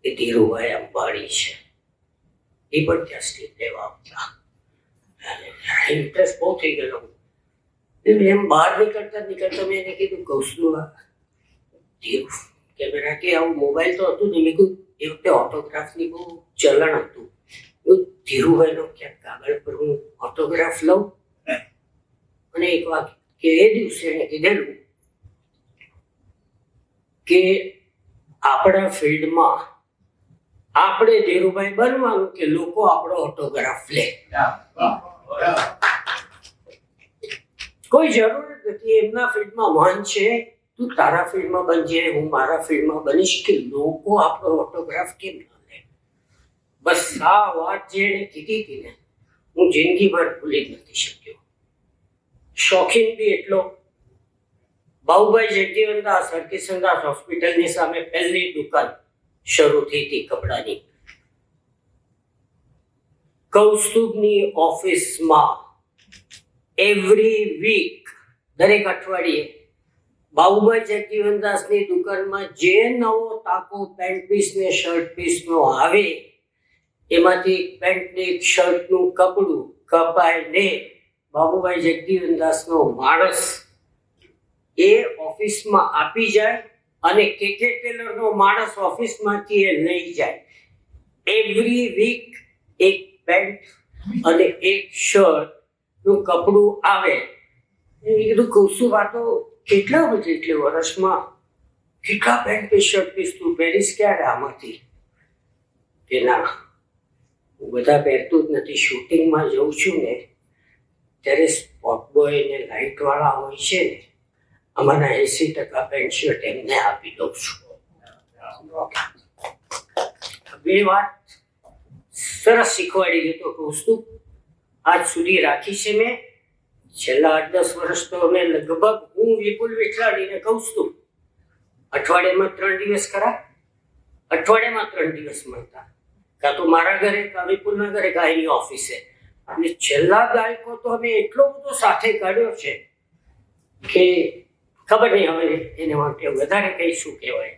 એ ધીરુભાઈ અંબાણી છે. એ પણ ત્યાં સ્ટીમ લેવા આવતા. ઇન્ટરેસ્ટ બહુ થઈ ગયેલો. એમ બહાર નીકળતા મેં એને કીધું કૌસ્તુભ ધીરુ કેમેરા કે આવું મોબાઈલ તો હતું ને. મેં કીધું એ વખતે ઓટોગ્રાફની બહુ ચલણ હતું. ધીરુભાઈનો ક્યાંક કાગળ પર હું ઓટોગ્રાફ લઉં. અને એક વાત કે એ દિવસે એને કીધેલું કે આપણા ફિલ્ડમાં આપણે ધીરુભાઈ બનવાનું કે લોકો આપણો ઓટોગ્રાફ લે. કોઈ જરૂર નથી. એમના ફિલ્ડમાં મહાન છે, તું તારા ફિલ્ડમાં બનજે, હું મારા ફિલ્ડમાં બનીશ, કે લોકો આપણો ઓટોગ્રાફ કેમ ના લે. બસ આ વાત જે એને કીધી હતી ને, હું જિંદગીભર ભૂલી જ નથી શક્યો. શોખીન બી એટલો. બાબુભાઈ જગજીવનદાસ હરકિશનદાસ હોસ્પિટલની સામે પહેલી દુકાન શરૂ થઈ હતી કપડાની. કૌસ્તુભની ઓફિસમાં એવરી વીક, દરેક અઠવાડિયે બાબુભાઈ જગજીવનદાસની દુકાનમાં જે નવો તાકો પેન્ટ પીસ ને શર્ટ પીસનો આવે એમાંથી એક પેન્ટ ને એક શર્ટનું કપડું કપાઈને બાબુભાઈ જગજીવનદાસનો માણસ એ ઓફિસમાં આપી જાય અને કેકે ટેલરનો માણસ ઓફિસમાંથી એ લઈ જાય. એવરી વીક એક પેન્ટ અને એક શર્ટ નું કપડું આવે. મેં કીધું કૌસ્તુભ આ તો કેટલા બધે એટલે વર્ષમાં કેટલા પેન્ટ પીસ શર્ટ પીસ તું પહેરીશ ક્યારે આમાંથી? કે ના, હું બધા પહેરતું જ નથી. શૂટિંગમાં જઉં છું ને ત્યારે સ્પોટ બોય ને લાઇટ વાળા હોય છે ને, અમારા 80% પેન્ટ શર્ટ એમને આપી દઉં છું. બે વાત સરસ શીખવાડી ગયો તો કૌસ્તુભ. આજ સુધી રાખી છે મેં. છેલ્લા 8-10 વર્ષ તો અમે લગભગ હું વિપુલ વિઠલાડીને કૌસ્તુભ અઠવાડિયામાં 3 દિવસ ખરા, અઠવાડિયામાં 3 દિવસ મળતા. કાં તો મારા ઘરે, કાં વિપુલના ઘરે, કાં એની ઓફિસે. અને છેલ્લા દાયકો તો અમે એટલો બધો સાથે કાઢ્યો છે કે ખબર નહીં હવે એને માટે વધારે કઈ શું કહેવાય.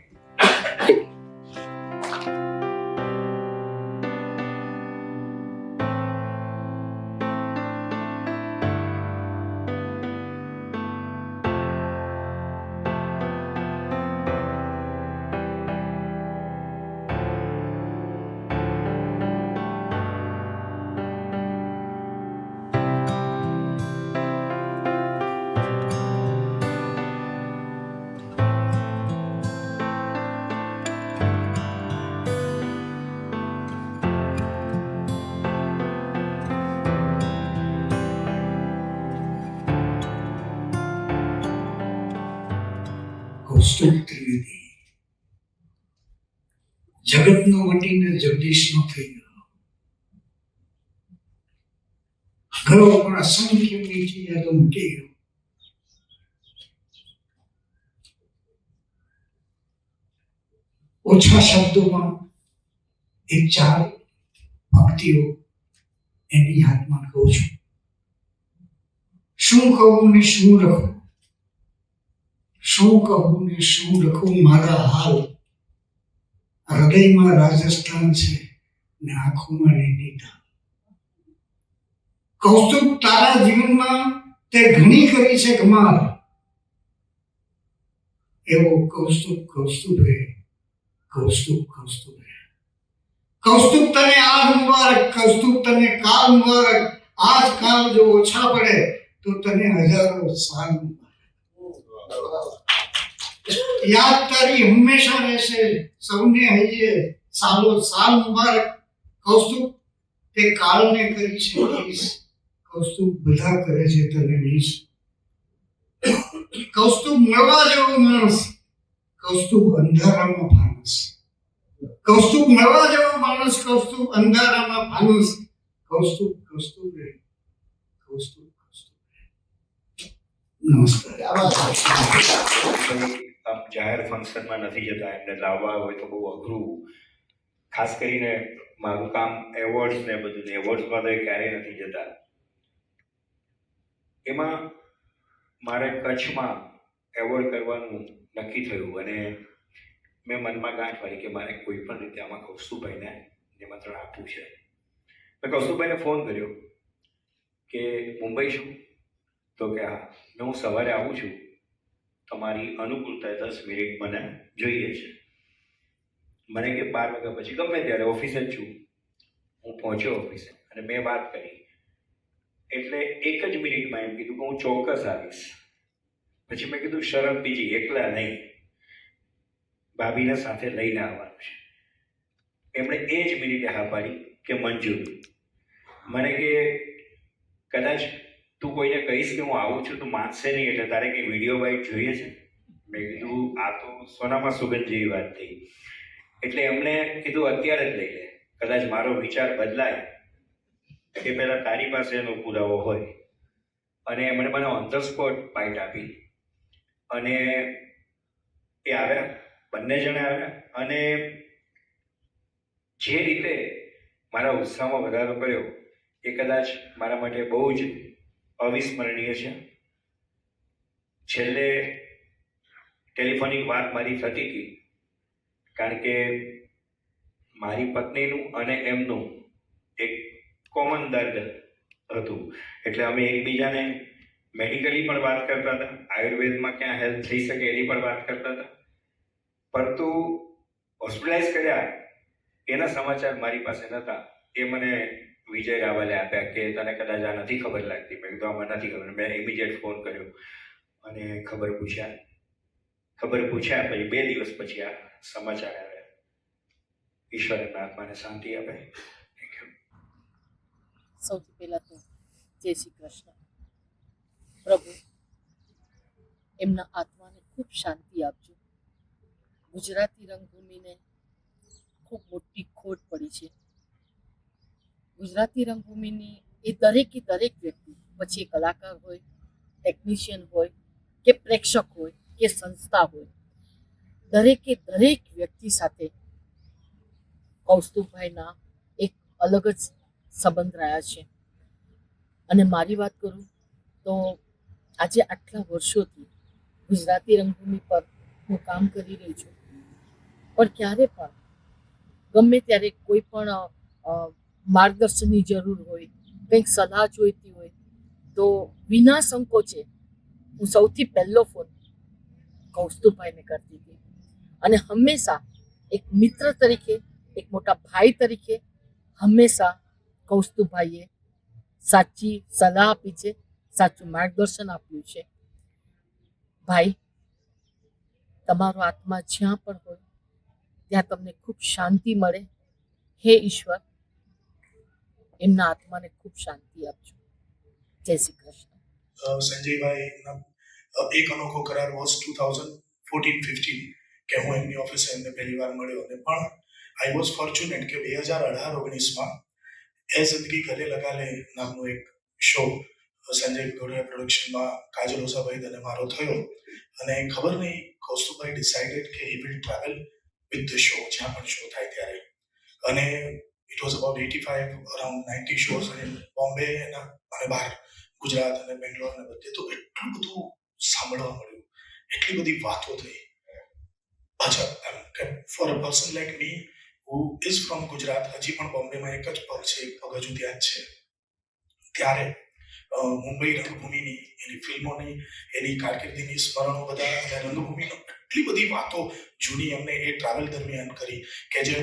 કૌસ્તુભ ત્રિવેદી જગતનો વટીને જગદીશનો થઈ ગયો. ગયો પણ અસંખ્ય મીઠી યાદો મૂકી ગયો. ઓછા શબ્દોમાં એક 4 પંક્તિઓ એની યાદમાં કહું છું. શું કહું ને શું લખું, શું કહું ને શું લખું મારા હાલ. હૃદયમાં રાજસ્થાન છે ને આંખોમાં નૈનીતાલ. કૌસ્તુભ તારા જીવનમાં તે ઘણી કરી છે કમાલ. એવો કૌસ્તુભ કૌસ્તુભ રે, કૌસ્તુભ કૌસ્તુભ રે. કૌસ્તુભ તને આજ મુબારક, કૌસ્તુભ તને કાલ મુબારક. આજ કાલ જો ઓછા પડે તો તને હજારો સાલ મુબારક. યાદ તારી હંમેશા રહેશે સૌને હૈયે સાલો સાલ મુબારક. કૌસ્તુભ તે કાળને કરી છે કૌસ્તુભ બધા કરે છે તને મીસ. કૌસ્તુભ મળવા જેવો માણસ, કૌસ્તુભ અંધારામાં ફાનસ. કૌસ્તુભ મળવા જેવો માણસ, કૌસ્તુભ અંધારામાં ફાનસ. કૌસ્તુભ કૌસ્તુભ રે, કૌસ્તુભ કૌસ્તુભ રે. નમસ્કાર. જાહેર ફંક્શનમાં નથી જતા, એમને લાવવા હોય તો બહુ અઘરું. ખાસ કરીને મારું કામ એવોર્ડ્સ ને બધું, એવોર્ડ્સમાં તો એ ક્યારેય નથી જતા. એમાં મારે કચ્છમાં એવોર્ડ કરવાનું નક્કી થયું અને મેં મનમાં ગાંઠ વાળી કે મારે કોઈ પણ રીતે આમાં કૌસ્તુભભાઈને નિમંત્રણ આપવું છે. મેં કૌસ્તુભભાઈને ફોન કર્યો કે મુંબઈ છું, તો કે હા. હું સવારે આવું છું, તમારી અનુકૂળતાએ 10 મિનિટ મને જોઈએ છે. મને કે 12 વાગ્યા પછી ગમે ત્યારે ઓફિસે જ છું. હું પહોંચ્યો ઓફિસે અને મેં વાત કરી એટલે 1 જ મિનિટમાં એમ કીધું કે હું ચોક્કસ આવીશ. પછી મેં કીધું શરત બીજી, એકલા નહીં, ભાભીને સાથે લઈને આવવાનું છે. એમણે એ જ મિનિટે હા પાડી કે મંજૂર. મને કે કદાચ તું કોઈને કહીશ કે હું આવું છું તો માનશે નહીં, એટલે તારે કંઈ વિડીયો બાઇટ જોઈએ છે? મેં કીધું આ તો સોનામાં સુગંધ જેવી વાત થઈ. એટલે એમણે કીધું અત્યારે જ લઈ લે, કદાચ મારો વિચાર બદલાય એ પહેલાં તારી પાસે એનો પુરાવો હોય. અને એમણે મને ઓન ધ સ્પોટ બાઇટ આપી અને એ આવ્યા, બંને જણા આવ્યા અને જે રીતે મારા ઉત્સાહમાં વધારો કર્યો એ કદાચ મારા માટે બહુ જ અવિસ્મરણીય છે. છેલ્લે ટેલિફોનિક વાત મારી થતી હતી, કારણ કે મારી પત્નીનું અને એમનું એક કોમન દર્દ હતું. એટલે અમે એકબીજાને મેડિકલી પણ વાત કરતા હતા, આયુર્વેદમાં ક્યાં હેલ્પ થઈ શકે એની પણ વાત કરતા હતા. પરંતુ હોસ્પિટલાઇઝ કર્યા એના સમાચાર મારી પાસે નહોતા. એ મને વિજય રાવલે આપ્યા કે તને કદાચ આ નથી ખબર લાગતી. મેં કીધું આમાં નથી ખબર. મેં ઇમિડિયેટ ફોન કર્યો અને ખબર પૂછ્યા પછી 2 દિવસ પછી આ સમાચાર આવ્યા. ઈશ્વર એમના આત્માને શાંતિ આપે. Thank you. સૌથી પહેલાં તો જય શ્રી કૃષ્ણ. પ્રભુ એમના આત્માને ખૂબ શાંતિ આપજો. ગુજરાતી રંગભૂમિને ખૂબ મોટી ખોટ પડી છે. ગુજરાતી રંગભૂમિની એ દરેકે દરેક વ્યક્તિ, પછી એ કલાકાર હોય, ટેકનિશિયન હોય કે પ્રેક્ષક હોય કે સંસ્થા હોય, દરેકે દરેક વ્યક્તિ સાથે કૌસ્તુભભાઈના એક અલગ જ સંબંધ રહ્યા છે. અને મારી વાત કરું તો આજે આટલા વર્ષોથી ગુજરાતી રંગભૂમિ પર હું કામ કરી રહી છું, પણ ક્યારે પણ ગમે ત્યારે કોઈ પણ માર્ગદર્શનની જરૂર હોય, કંઈક સલાહ જોઈતી હોય તો વિના સંકોચે હું સૌથી પહેલો ફોન કૌસ્તુભભાઈને કરતી હતી. અને હંમેશા એક મિત્ર તરીકે, એક મોટા ભાઈ તરીકે હંમેશા કૌસ્તુભભાઈએ સાચી સલાહ આપી છે, સાચું માર્ગદર્શન આપ્યું છે. ભાઈ, તમારો આત્મા જ્યાં પણ હોય ત્યાં તમને ખૂબ શાંતિ મળે. હે ઈશ્વર, એમના આત્માને ખૂબ શાંતિ આપજો. જય શ્રી કૃષ્ણ. સંજયભાઈ એક અનોખો કરાર વર્ષ 2014-15 કે હું એમની ઓફિસે એમને પહેલી વાર મળ્યો. અને પણ આઈ વોઝ ફોર્ચ્યુનેટ કે 2018-19માં એ જિંદગી ગલે લગા લે નામનો એક શો સંજય ગોડિયા પ્રોડક્શનમાં કાજલ ઓઝાભાઈ અને મારો થયો. અને ખબર નહીં, કૌસ્તુભભાઈ ડિસાઇડેડ કે he will travel with the show, જ્યાં પણ શો થાય ત્યારે. અને it was about 85 around 90 shows in Bombay અને બહાર, ગુજરાત અને બેંગ્લોર અને બધે. તો એટલું બધું સાંભળવા મળ્યું, એટલી બધી વાતો થઈ. અચ્છા, for a person like me who is from Gujarat, હજી પણ બોમ્બેમાં એક જ પગ છે, એક પગ હજુ ત્યાં જ છે. ત્યારે મુંબઈ રંગભૂમિની, એની ફિલ્મોની, એની કારકિર્દીની સ્મરણો બધા અને રંગભૂમિનો એટલી બધી વાતો જૂની અમને એ ટ્રાવેલ દરમિયાન કરી કે જે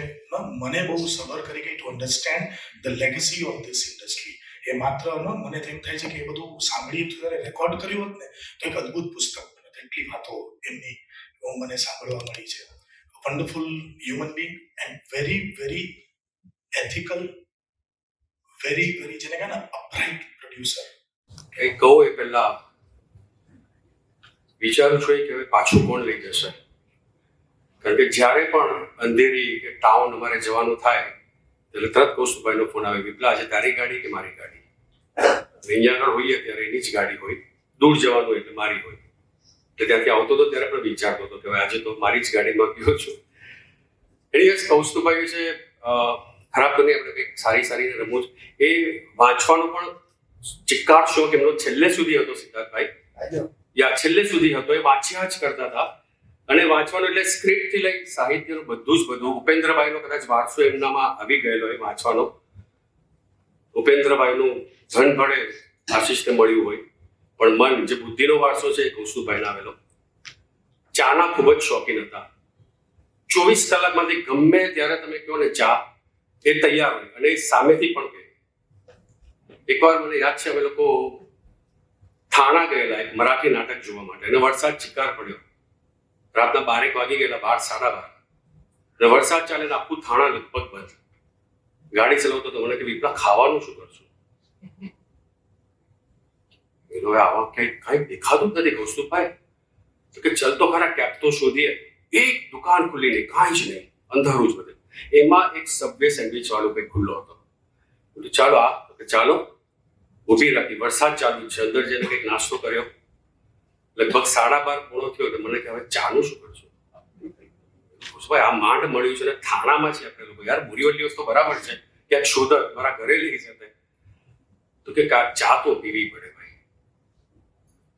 મને બહુ સબર કરી ગઈ to understand the legacy of this industry. એ માત્ર મને એમ થાય છે કે એ બધું સાંભળી રેકોર્ડ કર્યું હોત ને તો એક અદ્ભુત પુસ્તક બનત. એટલી વાતો એમની મને સાંભળવા મળી છે. Wonderful human being and very very ethical, very very જેને કહે ને અપરાઇટ પ્રોડ્યુસર. એ કહું એ પહેલા વિચારું છું કે હવે પાછું કોણ લઈ જશે, કારણ કે જ્યારે પણ અંધેરી કે ટાઉન અમારે જવાનું થાય એટલે તરત કૌસ્તુભાઈનો ફોન આવે, વિપલા આજે તારી ગાડી કે મારી ગાડી? અહીંયા આગળ હોઈએ ત્યારે એની જ ગાડી હોય, દૂર જવાનું એટલે મારી હોય. એટલે ત્યાંથી આવતો હતો ત્યારે પણ વિચારતો હતો કે હવે આજે તો મારી જ ગાડીમાં ગયો છું. એની કૌસ્તુભાઈ છે ખરાબ તો નહીં, આપણે કંઈક સારી સારી રમૂજ એ વાંચવાનો પણ ચિક્કાર શોખ એમનો છેલ્લે સુધી હતો. સિદ્ધાર્થભાઈ છેલ્લે સુધી હતો, એ વાંચ્યા જ કરતા હતા. અને વાંચવાનું એટલે સ્ક્રિપ્ટથી લઈ સાહિત્યનું બધું જ બધું. ઉપેન્દ્રભાઈનો કદાચ વારસો એમનામાં આવી ગયેલો એ વાંચવાનો. ઉપેન્દ્રભાઈનું ધન ભળે આશીષને મળ્યું હોય, પણ મન જે બુદ્ધિનો વારસો છે એ કૌસ્તુભાઈને આવેલો. ચાના ખૂબ જ શોખીન હતા. 24 કલાકમાંથી ગમે ત્યારે તમે કહો ને ચા, એ તૈયાર હોય અને એ સામેથી પણ કહે. એકવાર મને યાદ છે, અમે લોકો થાણા ગયેલા એક મરાઠી નાટક જોવા માટે, અને વરસાદ ચિક્કાર પડ્યો. રાતના 12 વાગી ગયેલા, 12, 12. અને વરસાદ ચાલે ને આખું થાણા લગભગ બંધ. ગાડી ચલાવતો તો મને કે વિપલા ખાવાનું શું કરશું? હવે આવા કઈ દેખાતું જ નથી કૌસ્તુભાઈ. તો કે ચલ તો ખરા કેબ તો શોધીએ. એક દુકાન ખુલ્લી નહીં, કાંઈ જ નહીં, અંધારું જ બધું. એમાં એક સબવે સેન્ડવિચ વાળો કંઈક ખુલ્લો હતો. ચાલો ચાલો, ઊભી રાખી, વરસાદ ચાલુ છે, અંદર જઈને કંઈક નાસ્તો કર્યો. લગભગ 12:30 પૂરો થયો એટલે મને કે હવે ચાનું શું કરશું? ભાઈ આ માંડ મળ્યું છે ને થાણામાં છે આપણે લોકો. યાર બોરીવલી વસ્તુ બરાબર છે, ક્યાંક શોધક મારા ઘરે લઈ જતે, તો કે ચા તો પીવી પડે ભાઈ.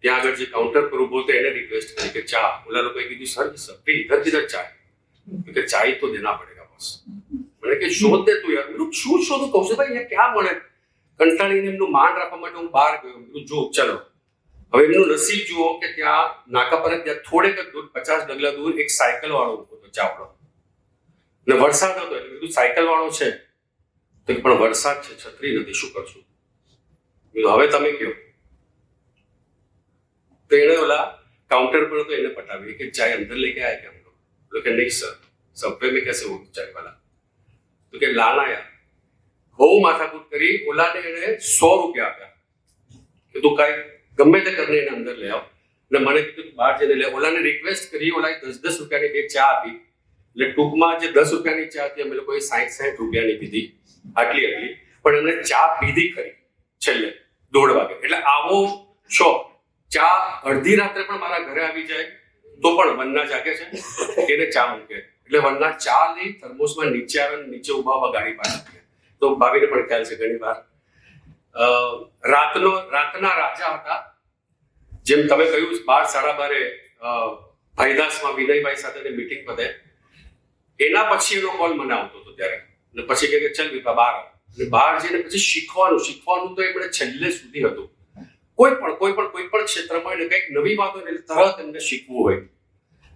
ત્યાં આગળ જે કાઉન્ટર પર ઉભો હતો એને રિક્વેસ્ટ કરી કે ચા. ઓલા લોકોએ કીધું સર સબ્બી ઇધર કિધર ચાય, કે ચાય તો દેના પડેગા બોસ. મને કે શોધ દે તું યાર. મેં શું શોધું કૌશલભાઈ, અહીંયા ક્યાં મળે? કંટાળીને એમનું માંડ રાખવા માટે હું બહાર ગયો. જો ચલો હવે એમનું નસીબ જુઓ કે ત્યાં નાકા પર ત્યાં થોડેક જ દૂર, 50 ડગલા દૂર એક સાયકલ વાળો ઉભો હતો, ચાવડો. અને વરસાદ હતો એટલે કીધું સાયકલ વાળો છે, તો પણ વરસાદ છે, છત્રી નથી, શું કરશું? હવે તમે કહો. તો એને ઓલા काउंटर पर तो इन्हें पटावी कि चाय अंदर लेके आए क्या हम लोग? कि नहीं सर, सबवे में कैसे हो चाय वाला? तो कि लाना यार બહુ માથાકૂટ કરી. ઓલાને એને 100 રૂપિયા આપ્યા કે તું કાંઈ ગમે તે કરીને એને અંદર લઈ આવ. ને મને કીધું બહાર જઈને લે. ઓલાને રિક્વેસ્ટ કરી, ઓલાએ 10-10 રૂપિયાની બે ચા આપી. એટલે ટૂંકમાં જે 10 રૂપિયાની ચા હતી અમે લોકોએ 60-60 રૂપિયાની પીધી, આટલી. પણ એમને ચા પીધી ખરી છેલ્લે 1:30 વાગે. એટલે આવો શોખ. ચા અડધી રાત્રે પણ મારા ઘરે આવી જાય તો પણ વનના જાગે છે એને ચા મૂકે. એટલે વનના ચા લઈ થર્મોસમાં નીચે આવે, નીચે ઉભા ગાડી પાછી. તો ભાભીને પણ ખ્યાલ છે ઘણી વાર. રાતના રાજા હતા. જેમ તમે કહ્યું 12-12 ભાઈદાસમાં વિનયભાઈ સાથે મીટિંગ પતે, એના પછી એનો કોલ મને આવતો હતો ત્યારે. અને પછી કે ચલ વિપા બહાર આવ. બહાર જઈને પછી શીખવાનું તો એમણે છેલ્લે સુધી હતું. કોઈ પણ ક્ષેત્રમાં એને કંઈક નવી વાત હોય એટલે તરત એમને શીખવું હોય.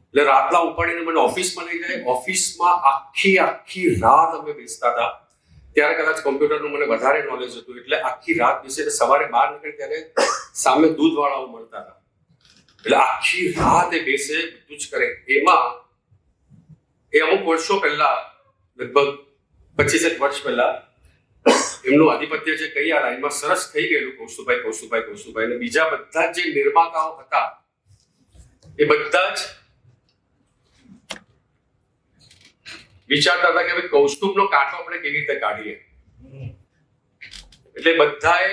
એટલે રાતના ઉપાડીને મને ઓફિસમાં લઈ જાય. ઓફિસમાં આખી રાત અમે બેસતા હતા. ત્યારે કદાચ કોમ્પ્યુટરનું મને વધારે નોલેજ હતું એટલે આખી રાત બેસીને સવારે બહાર નીકળે ત્યારે સામે દૂધવાળાઓ મળતા હતા. એટલે આખી રાત એ બેસે, બધું જ કરે. એમાં એ અમુક વર્ષો પહેલા, લગભગ 25 વર્ષ પહેલા એમનું આધિપત્ય જે કઈ આ લાઈનમાં સરસ થઈ ગયેલું, કૌસ્તુભાઈ. અને બીજા બધા જે નિર્માતાઓ હતા એ બધા જ વિચારતા હતા કે હવે કૌસ્તુભનો કાંટો આપણે કેવી રીતે કાઢીએ. એટલે બધાએ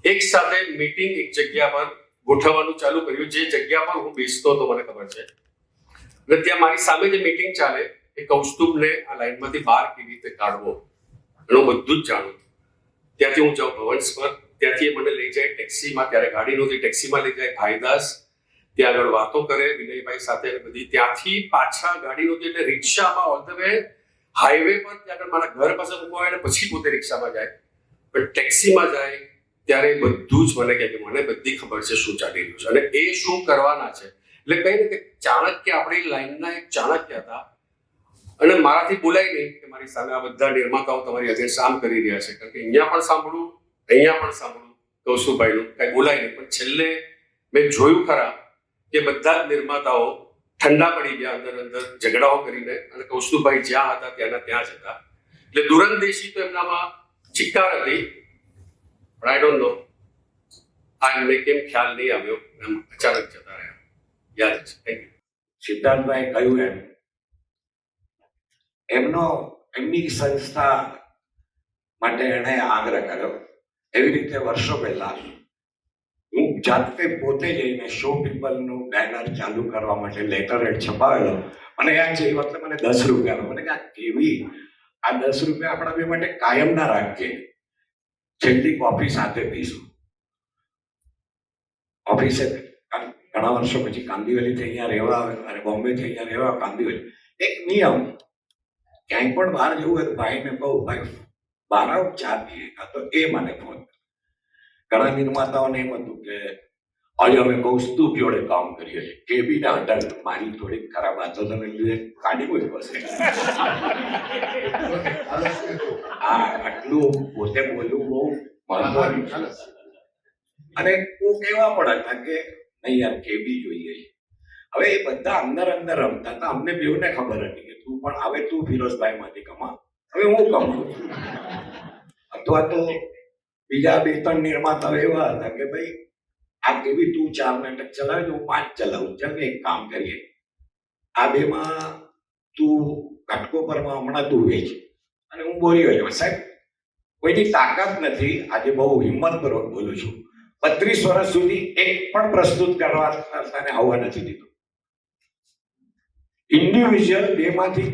એક સાથે મીટિંગ એક જગ્યા પર ગોઠવવાનું ચાલુ કર્યું. જે જગ્યા પર હું બેસતો હતો મને ખબર છે, અને ત્યાં મારી સામે જે મીટિંગ ચાલે એ કૌસ્તુભને આ લાઈનમાંથી બહાર કેવી રીતે કાઢવો એનું બધું જ જાણું. ત્યાંથી હું જાઉં ભવન્સ પર, ત્યાંથી મને લઈ જાય ટેક્સીમાં. ત્યારે ગાડી નહોતી, ટેક્સીમાં લઈ જાય ભાઈદાસ. ત્યાં આગળ વાતો કરે વિનયભાઈ સાથે બધી. ત્યાંથી પાછા ગાડી નહોતી એટલે રિક્ષામાં ઓલ ધ વે હાઈવે પર ત્યાં આગળ મારા ઘર પાસે મૂકવા અને પછી પોતે રિક્ષામાં જાય. પણ ટેક્સીમાં જાય ત્યારે બધું જ મને કહે કે મને બધી ખબર છે શું ચાલી રહ્યું છે અને એ શું કરવાના છે. એટલે કઈ ને કે ચાણક્ય આપણી લાઈનના એક ચાણક્ય હતા. અને મારાથી બોલાય નહીં કે મારી સામે આ બધા નિર્માતાઓ તમારી અગેન્સ્ટ આમ કરી રહ્યા છે, કારણ કે અહીંયા પણ સાંભળું, અહીંયા પણ સાંભળું કૌશુભાઈનું, કઈ બોલાય નહીં. પણ છેલ્લે મેં જોયું ખરા કે બધા જ નિર્માતાઓ ઠંડા પડી ગયા અંદર ઝઘડાઓ કરીને, અને કૌસ્તુભાઈ જ્યાં હતા ત્યાં જ હતા. એટલે દુરંદેશી તો એમનામાં ચિક્કાર હતી, પણ આઈ ડોન્ટ નો આ એમને કેમ ખ્યાલ નહીં આવ્યો, એમ અચાનક જતા રહ્યા. યાદ છે. Thank you. સિદ્ધાર્થભાઈ કહ્યું એમની સંસ્થા માટે એણે આગ્રહ કર્યો. એવી રીતે વર્ષો પહેલા હું જાતે પોતે જઈને શો પીપલનું બેનર ચાલુ કરવા માટે લેટર હેડ છપાવેલો. મને યાદ છે એ વખતે મને 10 રૂપિયાનો. મને કે આ કેવી, આ 10 રૂપિયા આપણા બે માટે કાયમ ના રાખીએ, છેલ્લી કોફી સાથે પીશું. ઓફિસે ઘણા વર્ષો પછી કાંદીવલીથી અહીંયા રહેવા આવે અને બોમ્બેથી અહીંયા રહેવા કાંદીવલી. એક નિયમ, ક્યાંય પણ બહાર જવું હોય તો ભાઈને કહું, ભાઈ બહાર આવો ચા પીએ, કાં તો એ મને ફોન. ઘણા નિર્માતાઓને એમ હતું કે આજે અમે કૌસ્તુભ જોડે કામ કરીએ છીએ, કે બી ના હટાડ. મારી થોડીક ખરાબ વાતો તમે લીધે કાઢી કોઈ પાસે આટલું પોતે બોલવું બહુ મહત્વનું. અને હું કહેવા પણ હતા કે નહીં યાર કેબી જોઈએ. હવે એ બધા અંદર અંદર રમતા હતા. અમને બેઉને ખબર હતી કે તું પણ હવે તું ફિરોઝભાઈ માંથી કમા, હવે હું કમાઉં છું. અથવા તો બીજા 2-3 નિર્માતાઓ એવા હતા કે ભાઈ આ કેવી તું 4 નાટક ચલાવે તો હું 5 ચલાવું, ચાલ એક કામ કરીએ, આ બેમાં તું ઘાટકોપરમાં હમણાં તું વેચ અને હું બોલી ગયો. સાહેબ કોઈની તાકાત નથી. આજે બહુ હિંમતપૂર્વક બોલું છું. 32 વર્ષ સુધી એક પણ પ્રસ્તુત કરવા આવવા નથી દીધું. ઇન્ડિવિજ્યુઅલ બેમાંથી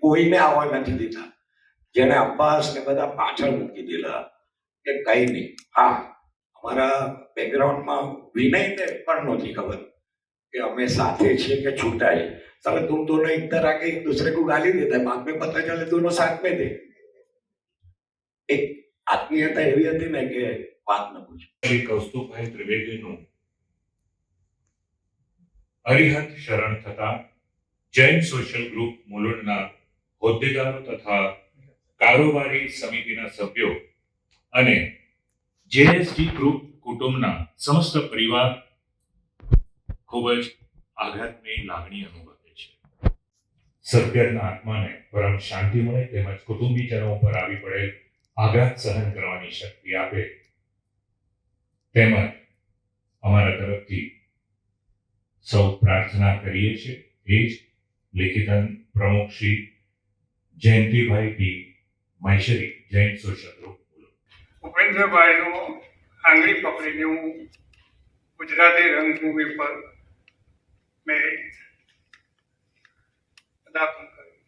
કોઈને આવવા નથી દીધા. જેને અબ્બાસ ને બધા પાછળ મૂકી દીધા કે કઈ નહીં. હા, हमारा बैकग्राउंड में विनय ने पर नहोती खबर कि हमें साथे छे के छूटा है. साले तुम दोनों एक तरह आके एक दूसरे को गाली देता है, बाद में पता चले दोनों साथ में थे. एक आत्मीयता एवी હતી ને કે વાત ન પૂછો. શ્રી કૌસ્તુભભાઈ ત્રિવેદીનું અરિહંત શરણ થતા જૈન સોશિયલ ગ્રુપ મુલુંડના હોદ્દેદારો તથા કારોબારી સમિતિના સભ્યો અને જેએસડી ગ્રુપ કુટુંબના સમસ્ત પરિવાર ખૂબ જ આઘાતની લાગણી અનુભવે છે. સદગતના આત્માને પરમ શાંતિ મળે તેમજ કુટુંબીજનો પર આવી પડેલ આઘાત સહન કરવાની શક્તિ આપે તેમજ અમારા તરફથી સૌ પ્રાર્થના કરીએ છીએ. એ જ લેખિતન પ્રમુખ Shri Jayantibhai T Maheshwari, Jain social group. ઉપેન્દ્રભાઈનો આંગળી પકડીને હું ગુજરાતી રંગભૂમિ પર મેં પદાર્પણ કર્યું.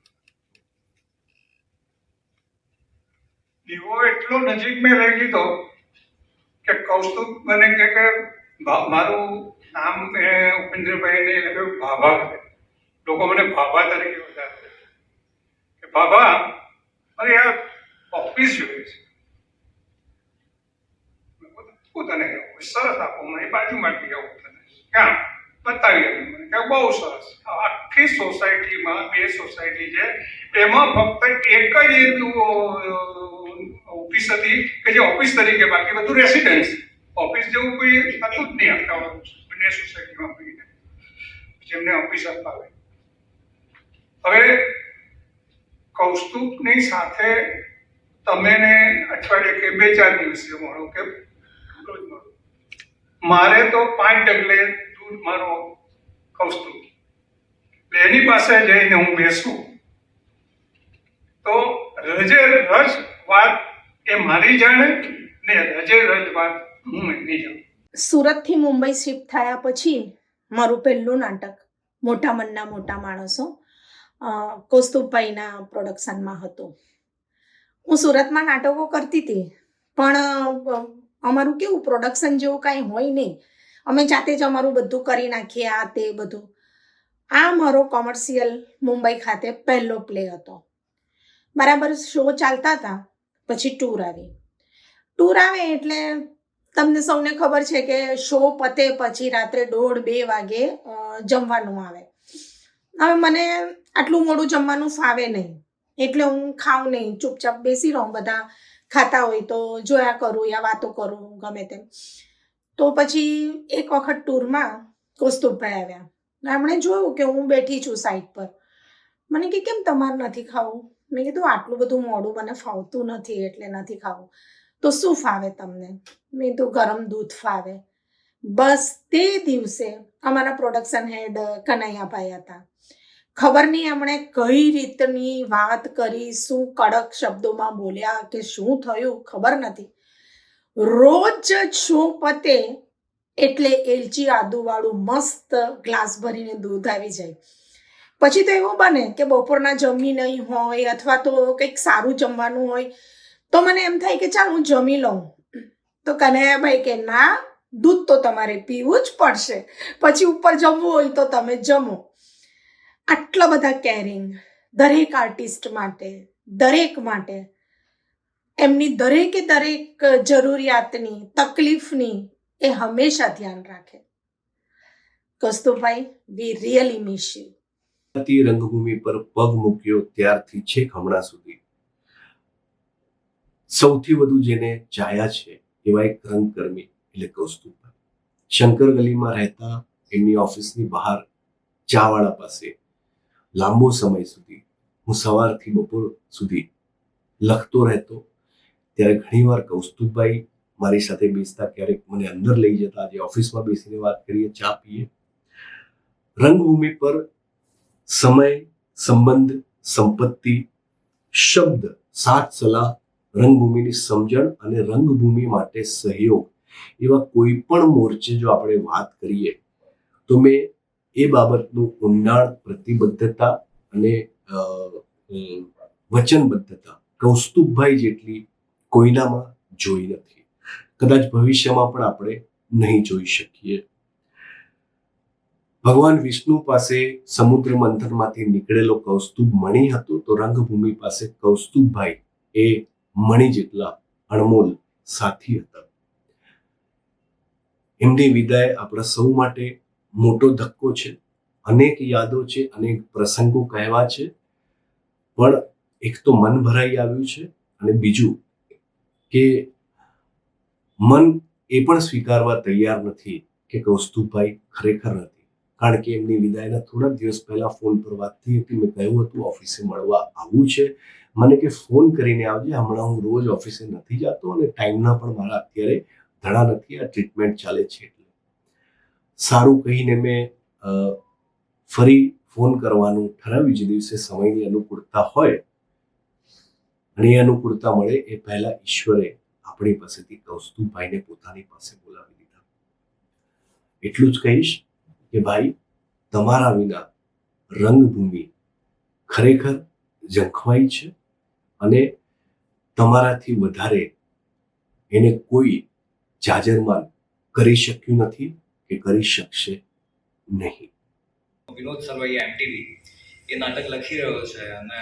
દીવો એટલો નજીક મેં લઈ લીધો કે કૌસ્તુભ મને કે મારું નામ ઉપેન્દ્રભાઈને ભાભા કહે. લોકો મને ભાભા તરીકે વધારે કે ભાભા અરે યાર ઓફિસ જોઈએ છે. તને સરસ આપો, મને બાજુમાં આવું તને ક્યાં બતાવી આવ્યું. મને કે બહુ સરસ. આખી સોસાયટીમાં 2 સોસાયટી છે, એમાં ફક્ત એક જ એટલું ઓફિસ હતી કે જે ઓફિસ તરીકે, બાકી બધું રેસિડેન્સ. ઓફિસ જેવું કોઈ હતું જ નહીં આપતા બંને સોસાયટીમાં જેમને ઓફિસ અપાવે. હવે કૌસ્તુભની સાથે તમે અઠવાડિયે કે 2-4 દિવસે મળો કે મારે તો 5 ડગલે દૂર મારો કૌસ્તુભ. એની પાસે જઈને હું બેસું તો રજે રજ વાત એ મારી જાણે ને રજે રજ વાત હું એની જાણું. સુરતથી મુંબઈ શિફ્ટ થયા પછી મારું પહેલું નાટક મોટા મનના મોટા માણસો કૌસ્તુભભાઈના પ્રોડક્શનમાં હતું. હું સુરતમાં નાટકો કરતી હતી, પણ અમારું કેવું પ્રોડક્શન જેવું કાંઈ હોય નહીં. અમે જાતે જ અમારું બધું કરી નાખીએ, આ તે બધું. આ મારો કોમર્શિયલ મુંબઈ ખાતે પહેલો પ્લે હતો. બરાબર શો ચાલતા હતા, પછી ટૂર આવી. ટૂર આવે એટલે તમને સૌને ખબર છે કે શો પતે પછી રાત્રે 1:30-2 વાગે જમવાનું આવે. હવે મને આટલું મોડું જમવાનું ફાવે નહીં, એટલે હું ખાઉં નહીં, ચૂપચાપ બેસી રહું. બધા ખાતા હોય તો જોયા કરું યા વાતો કરું, ગમે તેમ. તો પછી એક વખત ટૂરમાં કૌસ્તુભભાઈ આવ્યા. એમણે જોયું કે હું બેઠી છું સાઈડ પર. મને કે કેમ તમારે નથી ખાવું? મેં કીધું આટલું બધું મોડું મને ફાવતું નથી એટલે નથી ખાવું. તો શું ફાવે તમને? મેં તો ગરમ દૂધ ફાવે, બસ તે દિવસે અમારા પ્રોડક્શન હેડ કનૈયાભાઈ હતા. ખબર નહીં એમણે કઈ રીતની વાત કરી, શું કડક શબ્દોમાં બોલ્યા કે શું થયું ખબર નથી. રોજ શો પતે એટલે એલચી આદુવાળું મસ્ત ગ્લાસ ભરીને દૂધ આવી જાય. પછી તો એવું બને કે બપોરના જમી નહીં હોય અથવા તો કંઈક સારું જમવાનું હોય તો મને એમ થાય કે ચાલ હું જમી લઉં. તો કનૈયાભાઈ કે ના, દૂધ તો તમારે પીવું જ પડશે, પછી ઉપર જમવું હોય તો તમે જમો. આટલા બધા કેરિંગ દરેક આર્ટિસ્ટ માટે, દરેક માટે, એમની દરેકે દરેક જરૂરિયાતની, તકલીફની એ હંમેશા ધ્યાન રાખે. કૌસ્તુભભાઈ, વી રિયલી મિસ યુ. રંગભૂમિ પર પગ મૂક્યો ત્યારથી છેક હમણાં સુધી સૌથી વધુ જેને ચાહ્યા છે એવા એક રંગકર્મી એટલે કૌસ્તુભભાઈ. શંકર ગલીમાં રહેતા એમની ઓફિસની બહાર ચાવાળા પાસે લાંબો સમય સુધી હું સવારથી બપોર સુધી લખતો રહેતો. ત્યારે ઘણીવાર કૌસ્તુભભાઈ મારી સાથે બેસતા, ક્યારેક મને અંદર લઈ જતા, આજે ઓફિસમાં બેસીને વાત કરીએ, ચા પીએ. રંગભૂમિ પર સમય, સંબંધ, સંપત્તિ, શબ્દ, સાથ સલાહ, રંગભૂમિની સમજણ અને રંગભૂમિ માટે સહયોગ એવા કોઈ પણ મોરચે જો આપણે વાત કરીએ તો મેં એ બાબતનું ઊંડાણ, પ્રતિબદ્ધતા અને વચનબદ્ધતા કૌસ્તુભભાઈ જેટલી કોઈનામાં જોઈ નથી. કદાચ ભવિષ્યમાં પણ આપણે નહીં જોઈ શકીએ. ભગવાન વિષ્ણુ પાસે સમુદ્ર મંથનમાંથી નીકળેલો કૌસ્તુભ મણિ હતો, તો રંગભૂમિ પાસે કૌસ્તુભભાઈ એ મણિ જેટલા અણમોલ સાથી હતા. એમની વિદાય આપણા સૌ માટે મોટો ધક્કો છે. અનેક યાદો છે, અનેક પ્રસંગો કહેવા છે, પણ એક તો મન ભરાઈ આવ્યું છે અને બીજું કે મન એ પણ સ્વીકારવા તૈયાર નથી કે કૌસ્તુભભાઈ ખરેખર નથી. કારણ કે એમની વિદાયના થોડા દિવસ પહેલા ફોન પર વાત થઈ હતી. મેં કહ્યું હતું ઓફિસે મળવા આવવું છે. મને કે ફોન કરીને આવજે, હમણાં હું રોજ ઓફિસે નથી જતો અને ટાઈમના પણ મારા અત્યારે ધડા નથી, આ ટ્રીટમેન્ટ ચાલે છે એટલે. સારું કહીને મેં ફરી ફોન કરવાનું ઠરાવ્યું. જે દિવસે સમયની અનુકૂળતા હોય અને એ અનુકૂળતા મળે એ પહેલા ઈશ્વરે આપણી પાસેથી કૌસ્તુભભાઈને પોતાની પાસે બોલાવી દીધા. એટલું જ કહીશ કે ભાઈ, તમારા વિના રંગભૂમિ ખરેખર ઝંખવાઈ છે અને તમારાથી વધારે એને કોઈ જાજરમાન કરી શક્યું નથી કે કરી શકશે નહીં. વિનોદ સરવૈયા એમટીવી એ નાટક લખી રહ્યો છે અને